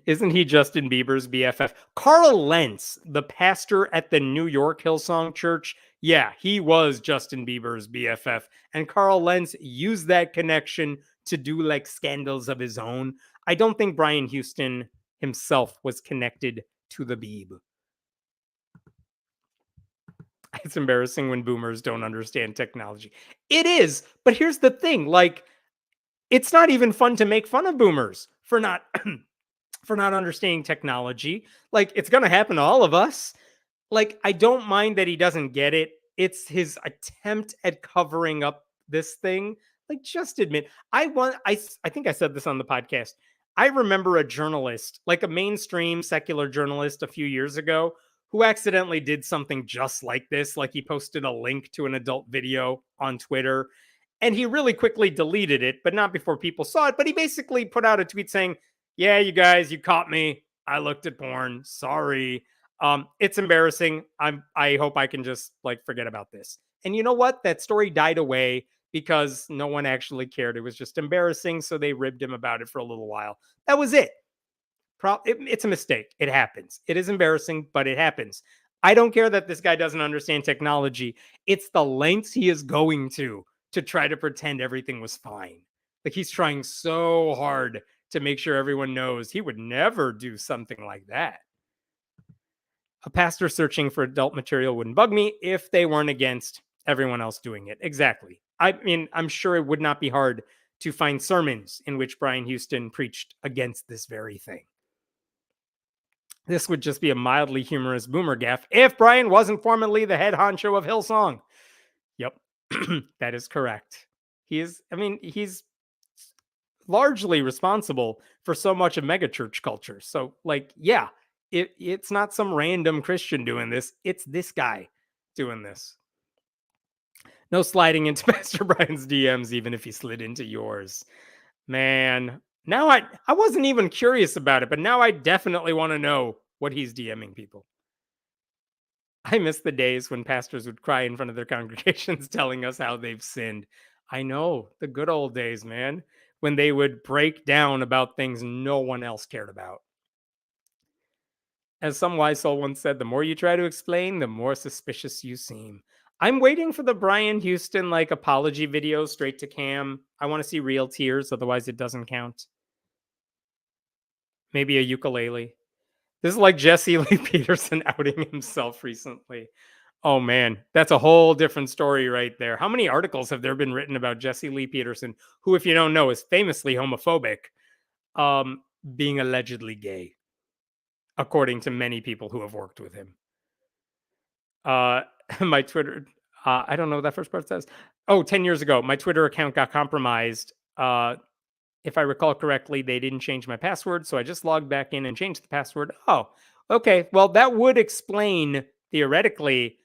Isn't he Justin Bieber's BFF? Carl Lentz, the pastor at the New York Hillsong Church, yeah, he was Justin Bieber's BFF. And Carl Lentz used that connection to do like scandals of his own. I don't think Brian Houston himself was connected to the Beeb. It's embarrassing when boomers don't understand technology. It is, but here's the thing, like, it's not even fun to make fun of boomers for not for not understanding technology. Like, it's going to happen to all of us. Like, I don't mind that he doesn't get it. It's his attempt at covering up this thing. Like, just admit. I think I said this on the podcast. I remember a journalist, like a mainstream secular journalist a few years ago, who accidentally did something just like this. Like, he posted a link to an adult video on Twitter, and he really quickly deleted it, but not before people saw it. But he basically put out a tweet saying, yeah, you guys, you caught me. I looked at porn. Sorry. It's embarrassing. I hope I can just like forget about this. And you know what? That story died away because no one actually cared. It was just embarrassing. So they ribbed him about it for a little while. That was it. It's a mistake. It happens. It is embarrassing, but it happens. I don't care that this guy doesn't understand technology. It's the lengths he is going to try to pretend everything was fine. Like, he's trying so hard to make sure everyone knows he would never do something like that. A pastor searching for adult material wouldn't bug me if they weren't against everyone else doing it. Exactly. I mean, I'm sure it would not be hard to find sermons in which Brian Houston preached against this very thing. This would just be a mildly humorous boomer gaffe if Brian wasn't formerly the head honcho of Hillsong. Yep, that is correct. He's largely responsible for so much of megachurch culture. So, like, yeah, it's not some random Christian doing this. It's this guy doing this. No sliding into Pastor Brian's DMs, even if he slid into yours. Man, now I wasn't even curious about it, but now I definitely want to know what he's DMing people. I miss the days when pastors would cry in front of their congregations telling us how they've sinned. I know, the good old days, man, when they would break down about things no one else cared about. As some wise soul once said, the more you try to explain, the more suspicious you seem. I'm waiting for the Brian Houston like apology video straight to cam. I want to see real tears, otherwise it doesn't count. Maybe a ukulele. This is like Jesse Lee Peterson outing himself recently. Oh man, that's a whole different story right there. How many articles have there been written about Jesse Lee Peterson, who, if you don't know, is famously homophobic, being allegedly gay, according to many people who have worked with him? My Twitter, I don't know what that first part says. Oh, 10 years ago, my Twitter account got compromised. If I recall correctly, they didn't change my password, so I just logged back in and changed the password. Oh, okay. Well, that would explain theoretically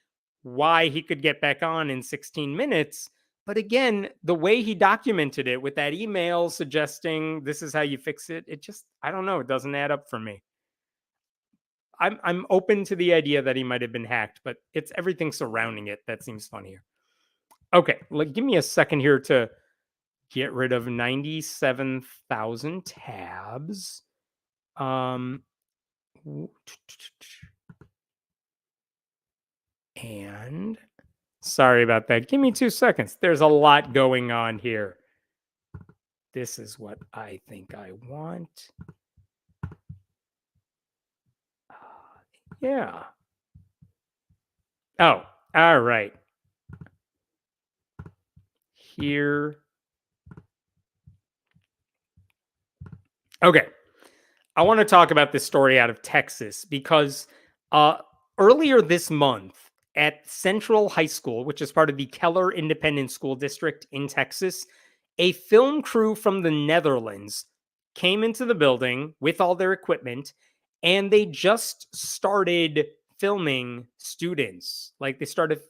why he could get back on in 16 minutes. But again, the way he documented it with that email suggesting this is how you fix it, it just, I don't know, it doesn't add up for me. I'm open to the idea that he might have been hacked, but it's everything surrounding it that seems funnier. Okay, give me a second here to get rid of 97,000 tabs. And sorry about that. Give me 2 seconds. There's a lot going on here. This is what I think I want. Yeah. Oh, all right. Here. Okay. I want to talk about this story out of Texas because earlier this month at Central High School, which is part of the Keller Independent School District in Texas, a film crew from the Netherlands came into the building with all their equipment, and they just started filming students. Like, they started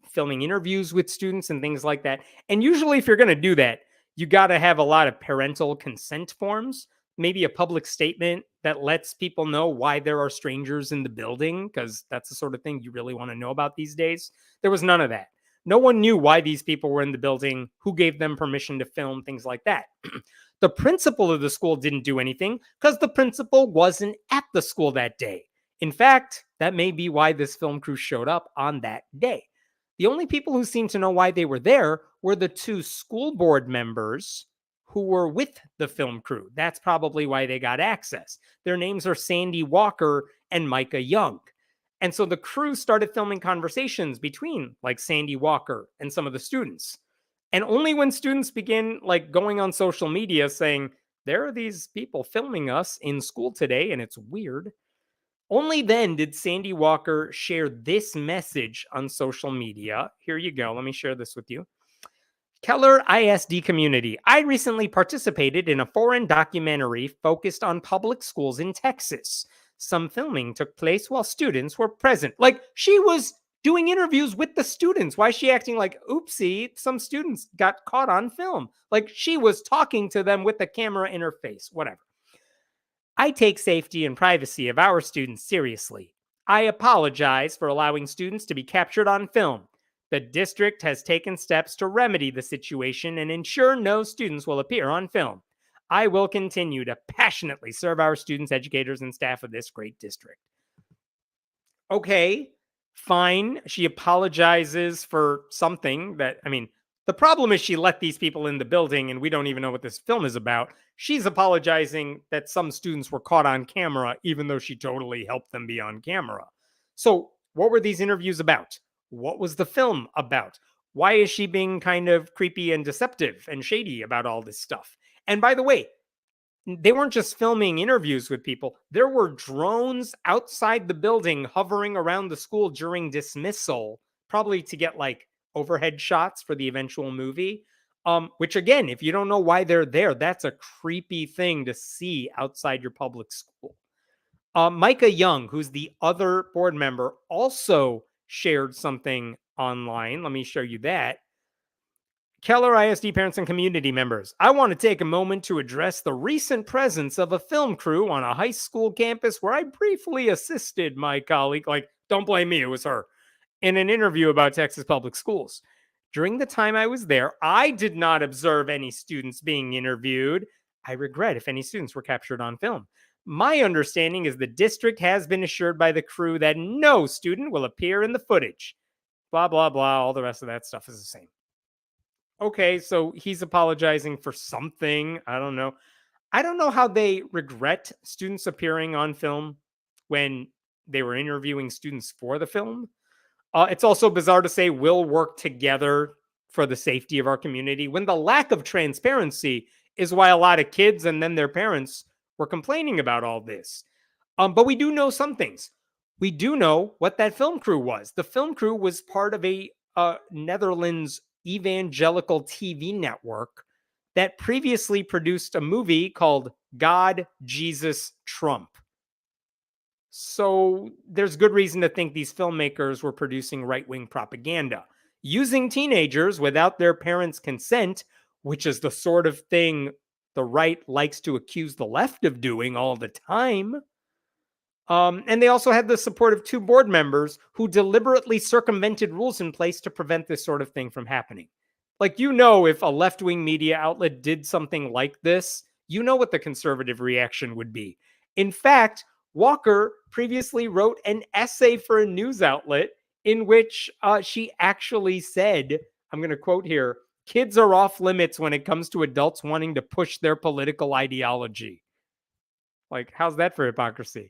filming interviews with students and things like that. And usually, if you're going to do that, you got to have a lot of parental consent forms, maybe a public statement that lets people know why there are strangers in the building, because that's the sort of thing you really want to know about these days. There was none of that. No one knew why these people were in the building, who gave them permission to film, things like that. The principal of the school didn't do anything because the principal wasn't at the school that day. In fact, that may be why this film crew showed up on that day. The only people who seemed to know why they were there were the two school board members who were with the film crew. That's probably why they got access. Their names are Sandy Walker and Micah Young. And so the crew started filming conversations between like Sandy Walker and some of the students. And only when students begin like going on social media saying, there are these people filming us in school today and it's weird, only then did Sandy Walker share this message on social media. Here you go. Let me share this with you. Keller ISD community. I recently participated in a foreign documentary focused on public schools in Texas. Some filming took place while students were present. Like, she was doing interviews with the students. Why is she acting like, oopsie, some students got caught on film? Like, she was talking to them with the camera in her face, whatever. I take safety and privacy of our students seriously. I apologize for allowing students to be captured on film. The district has taken steps to remedy the situation and ensure no students will appear on film. I will continue to passionately serve our students, educators, and staff of this great district. Okay, fine. She apologizes for something that, I mean, the problem is she let these people in the building and we don't even know what this film is about. She's apologizing that some students were caught on camera, even though she totally helped them be on camera. So, what were these interviews about? What was the film about? Why is she being kind of creepy and deceptive and shady about all this stuff? And by the way, they weren't just filming interviews with people. There were drones outside the building hovering around the school during dismissal, probably to get like overhead shots for the eventual movie. Which again, if you don't know why they're there, that's a creepy thing to see outside your public school. Micah Young, who's the other board member, also shared something online. Let me show you that. Keller ISD parents and community members, I want to take a moment to address the recent presence of a film crew on a high school campus where I briefly assisted my colleague, like, don't blame me, it was her, in an interview about Texas public schools. During the time I was there, I did not observe any students being interviewed. I regret if any students were captured on film. My understanding is the district has been assured by the crew that no student will appear in the footage. Blah, blah, blah. All the rest of that stuff is the same. Okay, so he's apologizing for something. I don't know. I don't know how they regret students appearing on film when they were interviewing students for the film. It's also bizarre to say we'll work together for the safety of our community when the lack of transparency is why a lot of kids and then their parents were complaining about all this. But we do know some things. We do know what that film crew was. The film crew was part of a Netherlands evangelical TV network that previously produced a movie called God, Jesus, Trump. So there's good reason to think these filmmakers were producing right-wing propaganda, using teenagers without their parents' consent, which is the sort of thing the right likes to accuse the left of doing all the time. And they also had the support of two board members who deliberately circumvented rules in place to prevent this sort of thing from happening. Like, if a left-wing media outlet did something like this, what the conservative reaction would be. In fact, Walker previously wrote an essay for a news outlet in which she actually said, I'm going to quote here, kids are off limits when it comes to adults wanting to push their political ideology. Like, how's that for hypocrisy?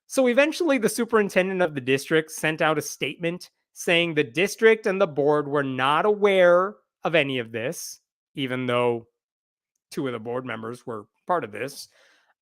So eventually, the superintendent of the district sent out a statement saying the district and the board were not aware of any of this, even though two of the board members were part of this.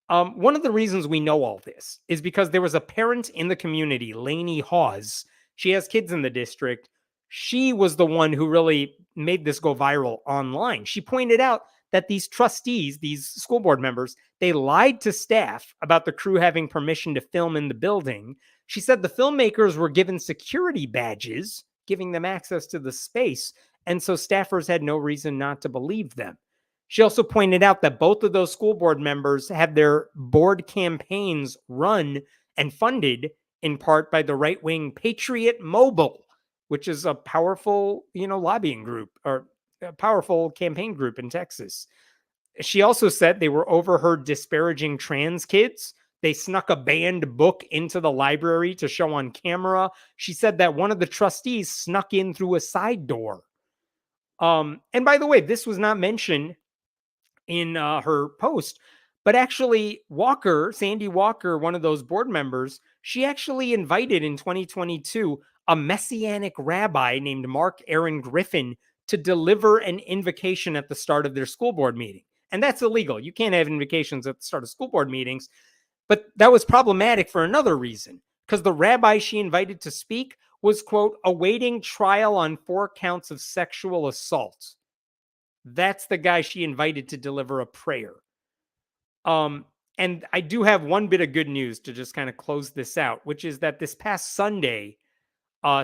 One of the reasons we know all this is because there was a parent in the community, Lainey Hawes. She has kids in the district. She was the one who really made this go viral online. She pointed out that these trustees, these school board members, they lied to staff about the crew having permission to film in the building. She said the filmmakers were given security badges, giving them access to the space, and so staffers had no reason not to believe them. She also pointed out that both of those school board members had their board campaigns run and funded in part by the right-wing Patriot Mobile, which is a powerful, lobbying group or a powerful campaign group in Texas. She also said they were overheard disparaging trans kids. They snuck a banned book into the library to show on camera. She said that one of the trustees snuck in through a side door. And by the way, this was not mentioned in her post, but actually Sandy Walker, one of those board members, she actually invited in 2022 a Messianic rabbi named Mark Aaron Griffin to deliver an invocation at the start of their school board meeting. And that's illegal. You can't have invocations at the start of school board meetings. But that was problematic for another reason, because the rabbi she invited to speak was, quote, awaiting trial on 4 counts of sexual assault. That's the guy she invited to deliver a prayer. And I do have one bit of good news to just kind of close this out, which is that this past Sunday,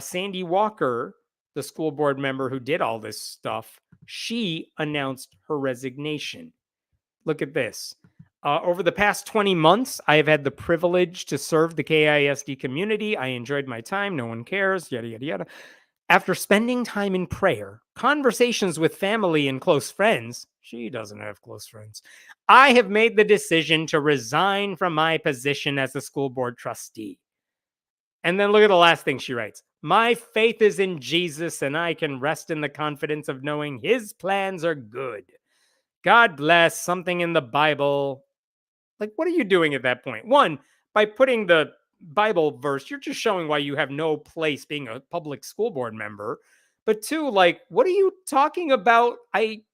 Sandy Walker, the school board member who did all this stuff, she announced her resignation. Look at this. Over the past 20 months, I have had the privilege to serve the KISD community. I enjoyed my time. No one cares, yada, yada, yada. After spending time in prayer, conversations with family and close friends, she doesn't have close friends, I have made the decision to resign from my position as a school board trustee. And then look at the last thing she writes. My faith is in Jesus, and I can rest in the confidence of knowing his plans are good. God bless, something in the Bible. Like, what are you doing at that point? One, by putting the Bible verse, you're just showing why you have no place being a public school board member. But two, like, what are you talking about?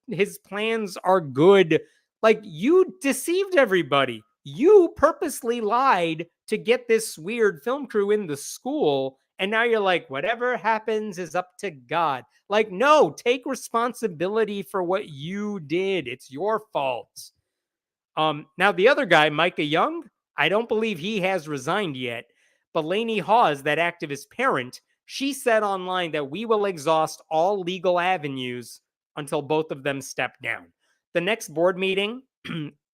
His plans are good. Like, you deceived everybody. You purposely lied to get this weird film crew in the school, And now you're like, whatever happens is up to God. Like, no, take responsibility for what you did. It's your fault. Now, the other guy, Micah Young, I don't believe he has resigned yet. But Lainey Hawes, that activist parent, she said online that we will exhaust all legal avenues until both of them step down. The next board meeting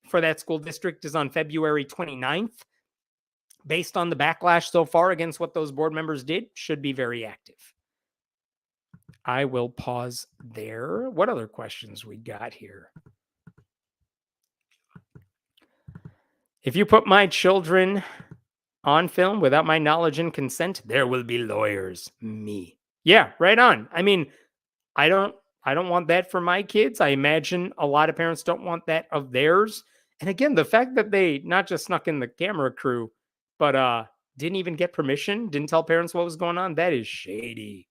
for that school district is on February 29th. Based on the backlash so far against what those board members did, should be very active. I will pause there. What other questions we got here? If you put my children on film without my knowledge and consent, there will be lawyers. Me. Yeah, right on. I mean, I don't want that for my kids. I imagine a lot of parents don't want that of theirs. And again, the fact that they not just snuck in the camera crew, but didn't even get permission, didn't tell parents what was going on, that is shady.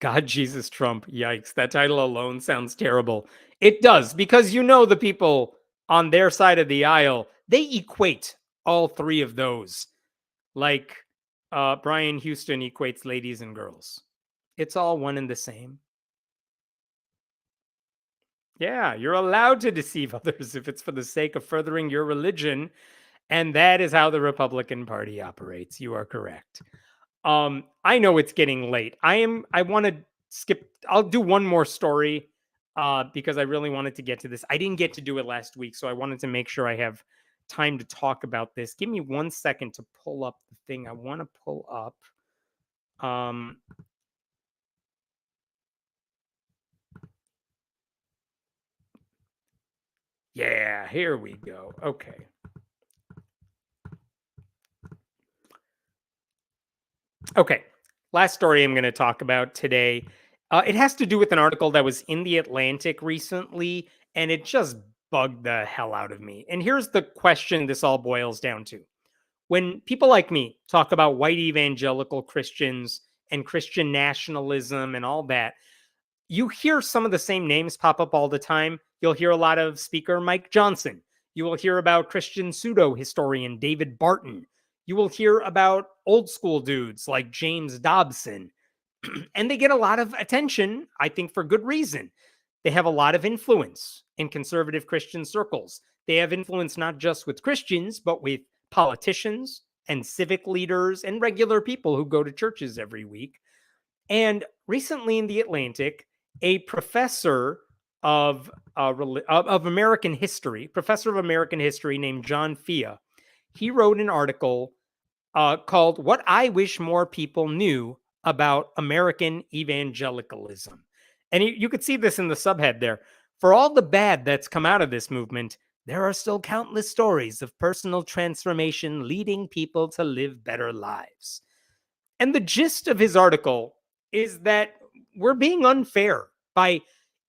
God, Jesus, Trump. Yikes. That title alone sounds terrible. It does, because you know the people on their side of the aisle, they equate all three of those. Like Brian Houston equates ladies and girls. It's all one and the same. Yeah, you're allowed to deceive others if it's for the sake of furthering your religion. And that is how the Republican Party operates. You are correct. I know it's getting late. I want to skip. I'll do one more story because I really wanted to get to this. I didn't get to do it last week, so I wanted to make sure I have time to talk about this. Give me 1 second to pull up the thing I want to pull up. Yeah, here we go. Okay. Okay. Last story I'm going to talk about today. It has to do with an article that was in The Atlantic recently, and it just bugged the hell out of me. And here's the question this all boils down to. When people like me talk about white evangelical Christians and Christian nationalism and all that, you hear some of the same names pop up all the time. You'll hear a lot of speaker Mike Johnson. You will hear about Christian pseudo historian David Barton. You will hear about old school dudes like James Dobson. And they get a lot of attention, I think, for good reason. They have a lot of influence in conservative Christian circles. They have influence not just with Christians, but with politicians and civic leaders and regular people who go to churches every week. And recently in The Atlantic, a professor of American history, named John Fia, he wrote an article called "What I Wish More People Knew About American Evangelicalism." And you could see this in the subhead there. For all the bad that's come out of this movement, there are still countless stories of personal transformation leading people to live better lives. And the gist of his article is that we're being unfair by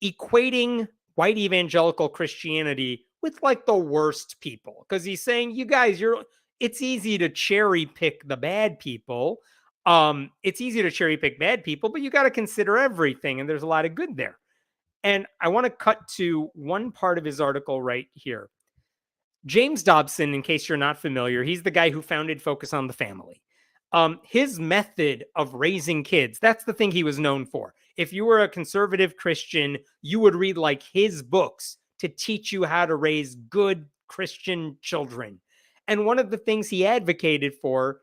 equating white evangelical Christianity with like the worst people. Because he's saying, you guys, it's easy to cherry pick the bad people. It's easy to cherry pick bad people, but you got to consider everything. And there's a lot of good there. And I want to cut to one part of his article right here. James Dobson, in case you're not familiar, he's the guy who founded Focus on the Family. His method of raising kids, that's the thing he was known for. If you were a conservative Christian, you would read like his books to teach you how to raise good Christian children. And one of the things he advocated for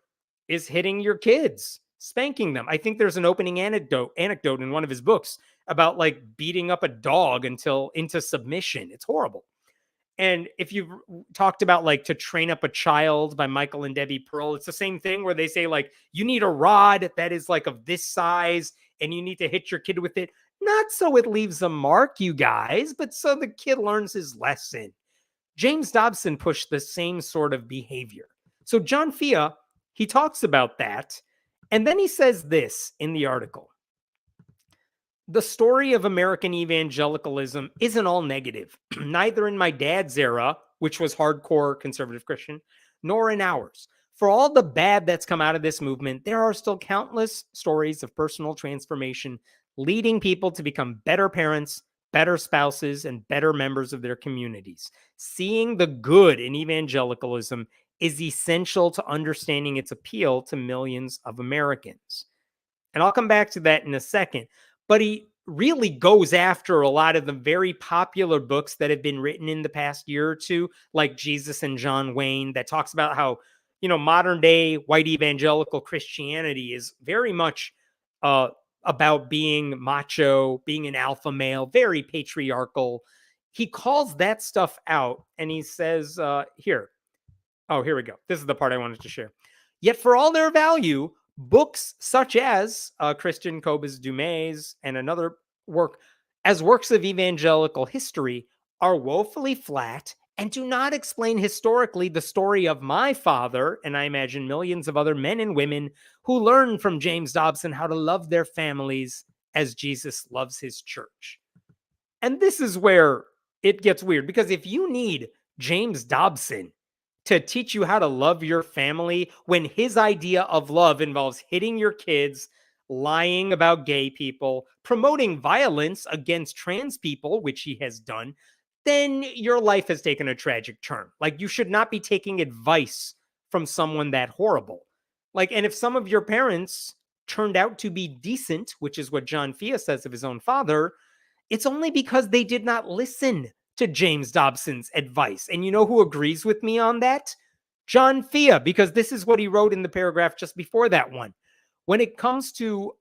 is hitting your kids, spanking them. I think there's an opening anecdote in one of his books about like beating up a dog into submission. It's horrible. And if you've talked about like To Train Up a Child by Michael and Debbie Pearl, it's the same thing where they say like, you need a rod that is like of this size and you need to hit your kid with it. Not so it leaves a mark, you guys, but so the kid learns his lesson. James Dobson pushed the same sort of behavior. So John Fia, he talks about that. And then he says this in the article. The story of American evangelicalism isn't all negative, neither in my dad's era, which was hardcore conservative Christian, nor in ours. For all the bad that's come out of this movement, there are still countless stories of personal transformation leading people to become better parents, better spouses, and better members of their communities. Seeing the good in evangelicalism is essential to understanding its appeal to millions of Americans. And I'll come back to that in a second. But he really goes after a lot of the very popular books that have been written in the past year or two, like Jesus and John Wayne, that talks about how, modern day white evangelical Christianity is very much about being macho, being an alpha male, very patriarchal. He calls that stuff out and he says, here, oh, here we go. This is the part I wanted to share. Yet for all their value, books such as Christian Cobes Dumas and another work, as works of evangelical history, are woefully flat and do not explain historically the story of my father, and I imagine millions of other men and women who learned from James Dobson how to love their families as Jesus loves his church. And this is where it gets weird, because if you need James Dobson to teach you how to love your family when his idea of love involves hitting your kids, lying about gay people, promoting violence against trans people, which he has done, then your life has taken a tragic turn. Like, you should not be taking advice from someone that horrible. Like, and if some of your parents turned out to be decent, which is what John Fia says of his own father, it's only because they did not listen to James Dobson's advice. And you know who agrees with me on that? John Fia, because this is what he wrote in the paragraph just before that one. When it comes to,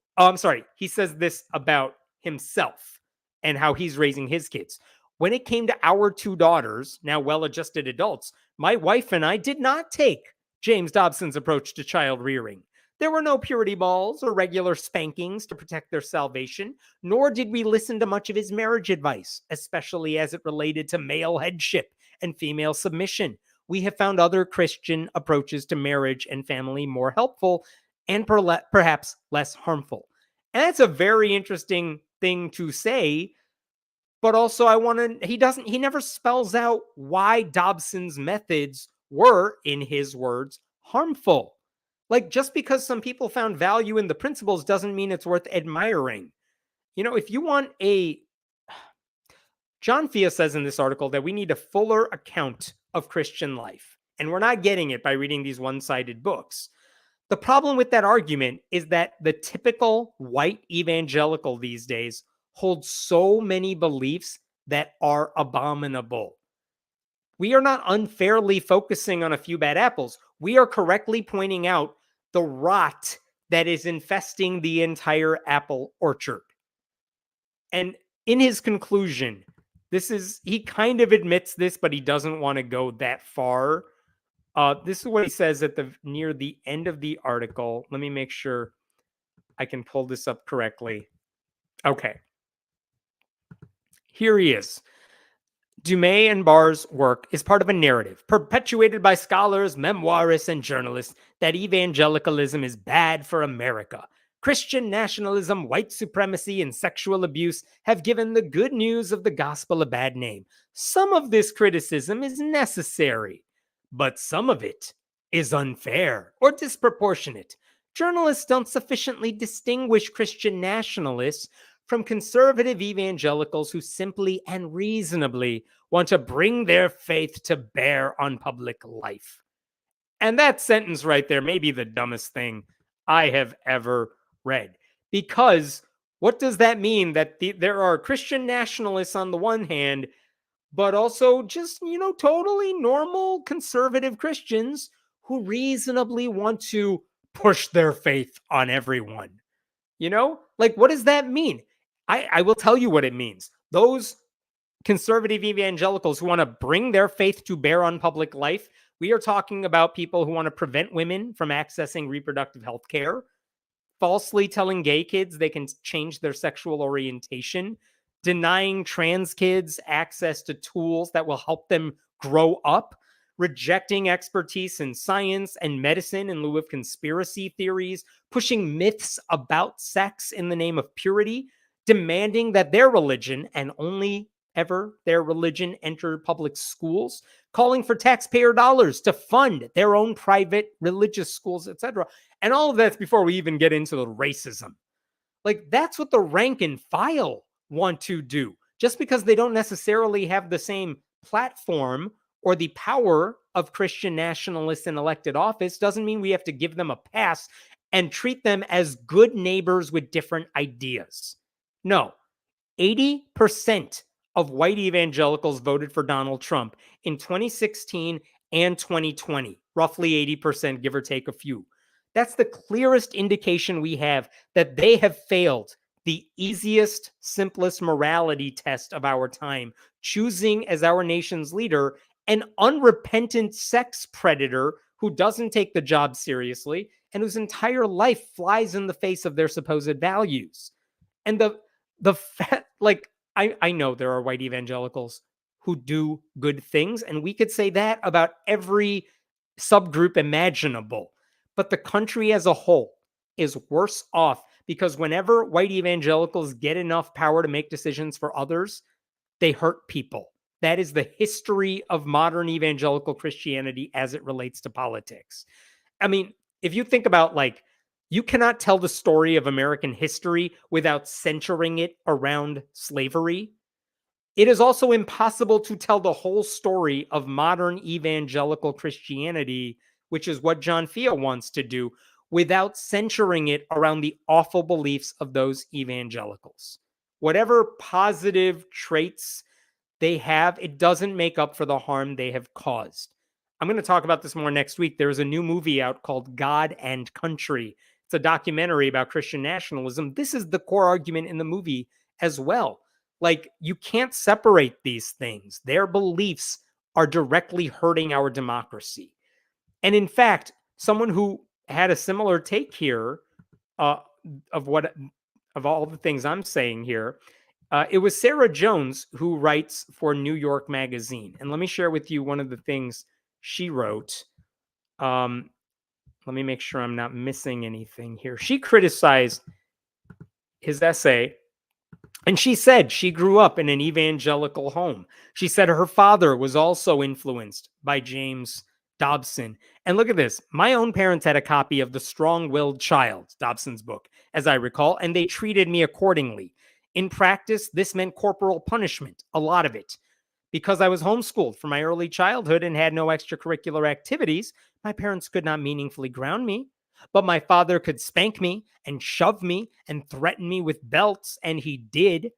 he says this about himself and how he's raising his kids. When it came to our two daughters, now well-adjusted adults, my wife and I did not take James Dobson's approach to child rearing. There were no purity balls or regular spankings to protect their salvation, nor did we listen to much of his marriage advice, especially as it related to male headship and female submission. We have found other Christian approaches to marriage and family more helpful and perhaps less harmful. And that's a very interesting thing to say, but also he never spells out why Dobson's methods were, in his words, harmful. Like, just because some people found value in the principles doesn't mean it's worth admiring. If you want John Fia says in this article that we need a fuller account of Christian life, and we're not getting it by reading these one-sided books. The problem with that argument is that the typical white evangelical these days holds so many beliefs that are abominable. We are not unfairly focusing on a few bad apples. We are correctly pointing out the rot that is infesting the entire apple orchard. And in his conclusion, he kind of admits this, but he doesn't want to go that far. This is what he says near the end of the article. Let me make sure I can pull this up correctly. Okay. Here he is. Dumas and Barr's work is part of a narrative perpetuated by scholars, memoirists, and journalists that evangelicalism is bad for America. Christian nationalism, white supremacy, and sexual abuse have given the good news of the gospel a bad name. Some of this criticism is necessary, but some of it is unfair or disproportionate. Journalists don't sufficiently distinguish Christian nationalists from conservative evangelicals who simply and reasonably want to bring their faith to bear on public life. And that sentence right there may be the dumbest thing I have ever read. Because what does that mean? That there are Christian nationalists on the one hand, but also just, totally normal conservative Christians who reasonably want to push their faith on everyone. Like, what does that mean? I will tell you what it means. Those conservative evangelicals who want to bring their faith to bear on public life, we are talking about people who want to prevent women from accessing reproductive health care, falsely telling gay kids they can change their sexual orientation, denying trans kids access to tools that will help them grow up, rejecting expertise in science and medicine in lieu of conspiracy theories, pushing myths about sex in the name of purity, demanding that their religion, and only ever their religion, enter public schools, calling for taxpayer dollars to fund their own private religious schools, etc. And all of that's before we even get into the racism. Like, that's what the rank and file want to do. Just because they don't necessarily have the same platform or the power of Christian nationalists in elected office doesn't mean we have to give them a pass and treat them as good neighbors with different ideas. No, 80% of white evangelicals voted for Donald Trump in 2016 and 2020, roughly 80%, give or take a few. That's the clearest indication we have that they have failed the easiest, simplest morality test of our time, choosing as our nation's leader an unrepentant sex predator who doesn't take the job seriously and whose entire life flies in the face of their supposed values. And I know there are white evangelicals who do good things, and we could say that about every subgroup imaginable. But the country as a whole is worse off because whenever white evangelicals get enough power to make decisions for others, they hurt people. That is the history of modern evangelical Christianity as it relates to politics. I mean, if you think about you cannot tell the story of American history without centering it around slavery. It is also impossible to tell the whole story of modern evangelical Christianity, which is what John Fia wants to do, without centering it around the awful beliefs of those evangelicals. Whatever positive traits they have, it doesn't make up for the harm they have caused. I'm going to talk about this more next week. There's a new movie out called God and Country. It's a documentary about Christian nationalism. This is the core argument in the movie as well. You can't separate these things. Their beliefs are directly hurting our democracy. And in fact, someone who had a similar take here of all the things I'm saying here, it was Sarah Jones who writes for New York Magazine. And let me share with you one of the things she wrote. Let me make sure I'm not missing anything here. She criticized his essay, and she said she grew up in an evangelical home. She said her father was also influenced by James Dobson. And look at this. My own parents had a copy of The Strong-Willed Child, Dobson's book, as I recall, and they treated me accordingly. In practice, this meant corporal punishment, a lot of it. Because I was homeschooled from my early childhood and had no extracurricular activities, my parents could not meaningfully ground me. But my father could spank me and shove me and threaten me with belts, and he did.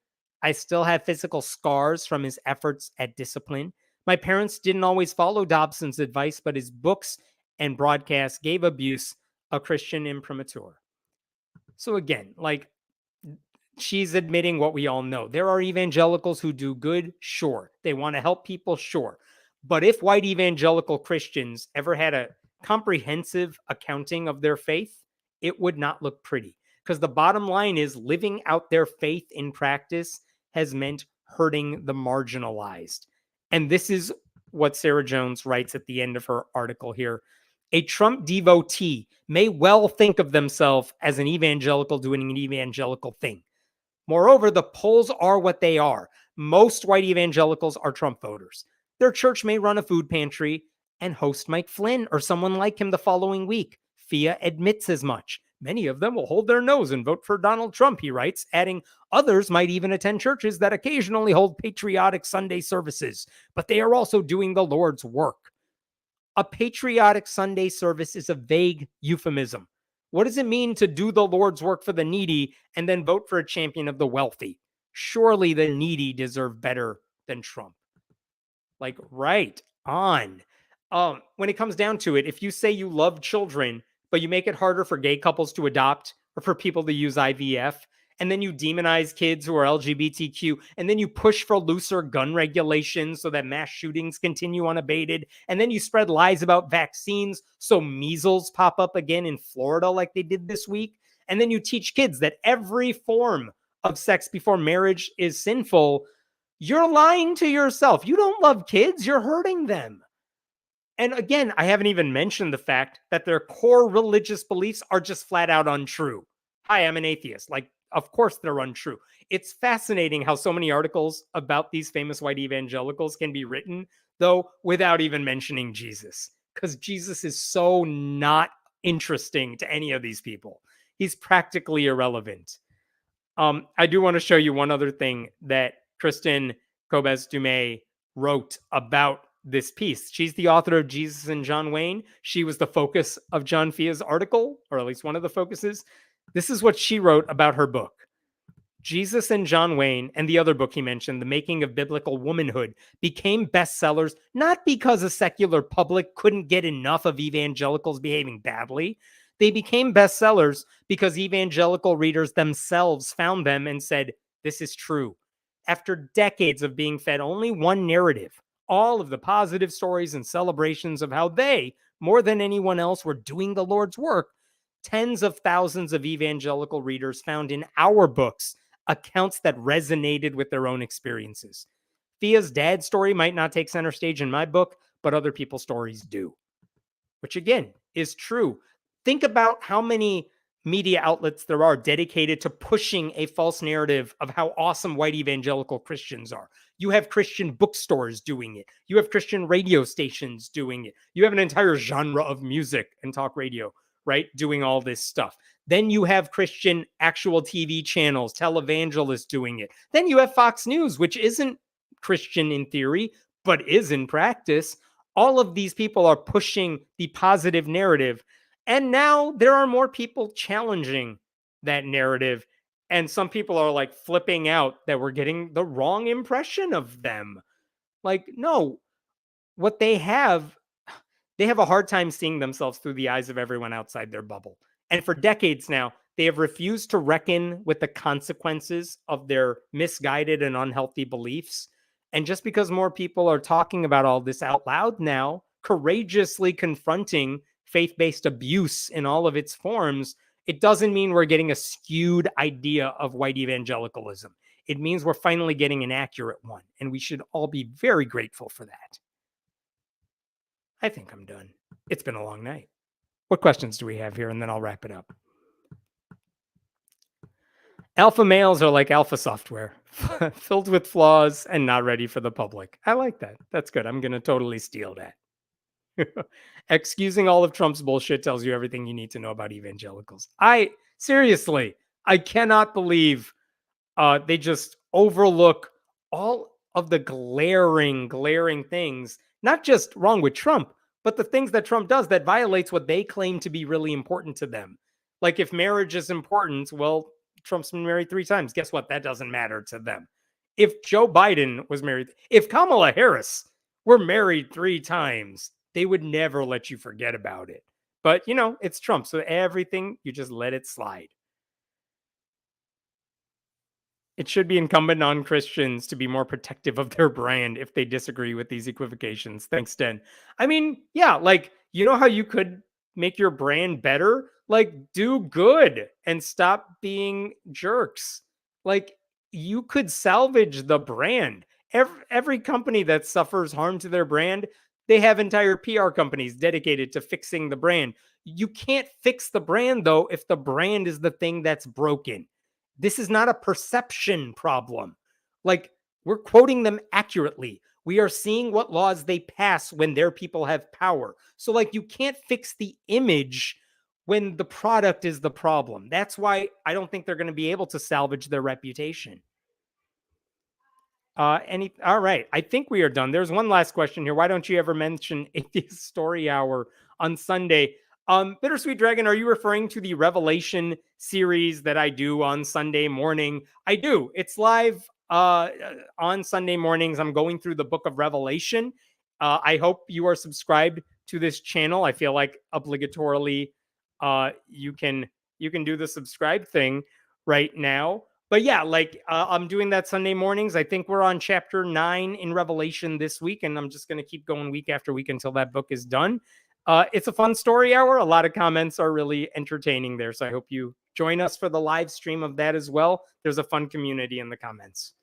I still have physical scars from his efforts at discipline. My parents didn't always follow Dobson's advice, but his books and broadcasts gave abuse a Christian imprimatur. So again, she's admitting what we all know. There are evangelicals who do good, sure. They want to help people, sure. But if white evangelical Christians ever had a comprehensive accounting of their faith, it would not look pretty. Because the bottom line is living out their faith in practice has meant hurting the marginalized. And this is what Sarah Jones writes at the end of her article here. A Trump devotee may well think of themselves as an evangelical doing an evangelical thing. Moreover, the polls are what they are. Most white evangelicals are Trump voters. Their church may run a food pantry and host Mike Flynn or someone like him the following week. Fia admits as much. Many of them will hold their nose and vote for Donald Trump, he writes, adding, others might even attend churches that occasionally hold patriotic Sunday services, but they are also doing the Lord's work. A patriotic Sunday service is a vague euphemism. What does it mean to do the Lord's work for the needy and then vote for a champion of the wealthy? Surely the needy deserve better than Trump. Right on. When it comes down to it, if you say you love children, but you make it harder for gay couples to adopt or for people to use IVF, and then you demonize kids who are LGBTQ, and then you push for looser gun regulations so that mass shootings continue unabated, and then you spread lies about vaccines so measles pop up again in Florida like they did this week, and then you teach kids that every form of sex before marriage is sinful, you're lying to yourself. You don't love kids, you're hurting them. And again, I haven't even mentioned the fact that their core religious beliefs are just flat out untrue. Hi, I'm an atheist. Of course they're untrue. It's fascinating how so many articles about these famous white evangelicals can be written, though, without even mentioning Jesus, because Jesus is so not interesting to any of these people. He's practically irrelevant. I do want to show you one other thing that Kristen Kobes-Dumay wrote about this piece. She's the author of Jesus and John Wayne. She was the focus of John Fia's article, or at least one of the focuses. This is what she wrote about her book. Jesus and John Wayne, and the other book he mentioned, The Making of Biblical Womanhood, became bestsellers not because a secular public couldn't get enough of evangelicals behaving badly. They became bestsellers because evangelical readers themselves found them and said, this is true. After decades of being fed only one narrative, all of the positive stories and celebrations of how they, more than anyone else, were doing the Lord's work, tens of thousands of evangelical readers found in our books accounts that resonated with their own experiences. Fia's dad's story might not take center stage in my book, but other people's stories do, which again is true. Think about how many media outlets there are dedicated to pushing a false narrative of how awesome white evangelical Christians are. You have Christian bookstores doing it. You have Christian radio stations doing it. You have an entire genre of music and talk radio, right, doing all this stuff. Then you have Christian actual TV channels, televangelists doing it. Then you have Fox News, which isn't Christian in theory, but is in practice. All of these people are pushing the positive narrative. And now there are more people challenging that narrative. And some people are like flipping out that we're getting the wrong impression of them. Like, no, what they have a hard time seeing themselves through the eyes of everyone outside their bubble. And for decades now, they have refused to reckon with the consequences of their misguided and unhealthy beliefs. And just because more people are talking about all this out loud now, courageously confronting faith-based abuse in all of its forms, it doesn't mean we're getting a skewed idea of white evangelicalism. It means we're finally getting an accurate one, and we should all be very grateful for that. I think I'm done. It's been a long night. What questions do we have here? And then I'll wrap it up. Alpha males are like alpha software, filled with flaws and not ready for the public. I like that. That's good. I'm going to totally steal that. Excusing all of Trump's bullshit tells you everything you need to know about evangelicals. Seriously, I cannot believe they just overlook all of the glaring things, not just wrong with Trump, but the things that Trump does that violates what they claim to be really important to them. Like if marriage is important, well, Trump's been married 3 times. Guess what? That doesn't matter to them. If Joe Biden was married, if Kamala Harris were married 3 times, they would never let you forget about it. But, it's Trump. So everything, you just let it slide. It should be incumbent on Christians to be more protective of their brand if they disagree with these equivocations. Thanks, Den. I mean, yeah, like, how you could make your brand better? Like, do good and stop being jerks. Like, you could salvage the brand. Every company that suffers harm to their brand, they have entire PR companies dedicated to fixing the brand. You can't fix the brand, though, if the brand is the thing that's broken. This is not a perception problem. Like, we're quoting them accurately. We are seeing what laws they pass when their people have power. So, like, you can't fix the image when the product is the problem. That's why I don't think they're going to be able to salvage their reputation. All right. I think we are done. There's one last question here. Why don't you ever mention Atheist Story Hour on Sunday? Bittersweet Dragon, are you referring to the Revelation series that I do on Sunday morning? I do. It's live on Sunday mornings. I'm going through the book of Revelation. I hope you are subscribed to this channel. I feel like obligatorily you can do the subscribe thing right now. But yeah, like I'm doing that Sunday mornings. I think we're on chapter 9 in Revelation this week, and I'm just going to keep going week after week until that book is done. It's a fun story hour. A lot of comments are really entertaining there. So I hope you join us for the live stream of that as well. There's a fun community in the comments.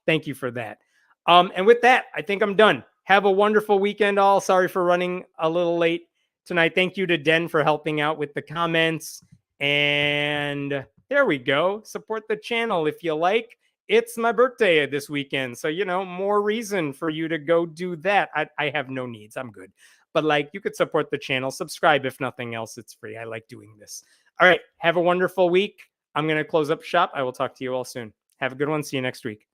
Thank you for that. And with that, I think I'm done. Have a wonderful weekend, all. Sorry for running a little late tonight. Thank you to Den for helping out with the comments. And there we go. Support the channel if you like. It's my birthday this weekend. So, more reason for you to go do that. I have no needs. I'm good. But like, you could support the channel, subscribe. If nothing else, it's free. I like doing this. All right. Have a wonderful week. I'm going to close up shop. I will talk to you all soon. Have a good one. See you next week.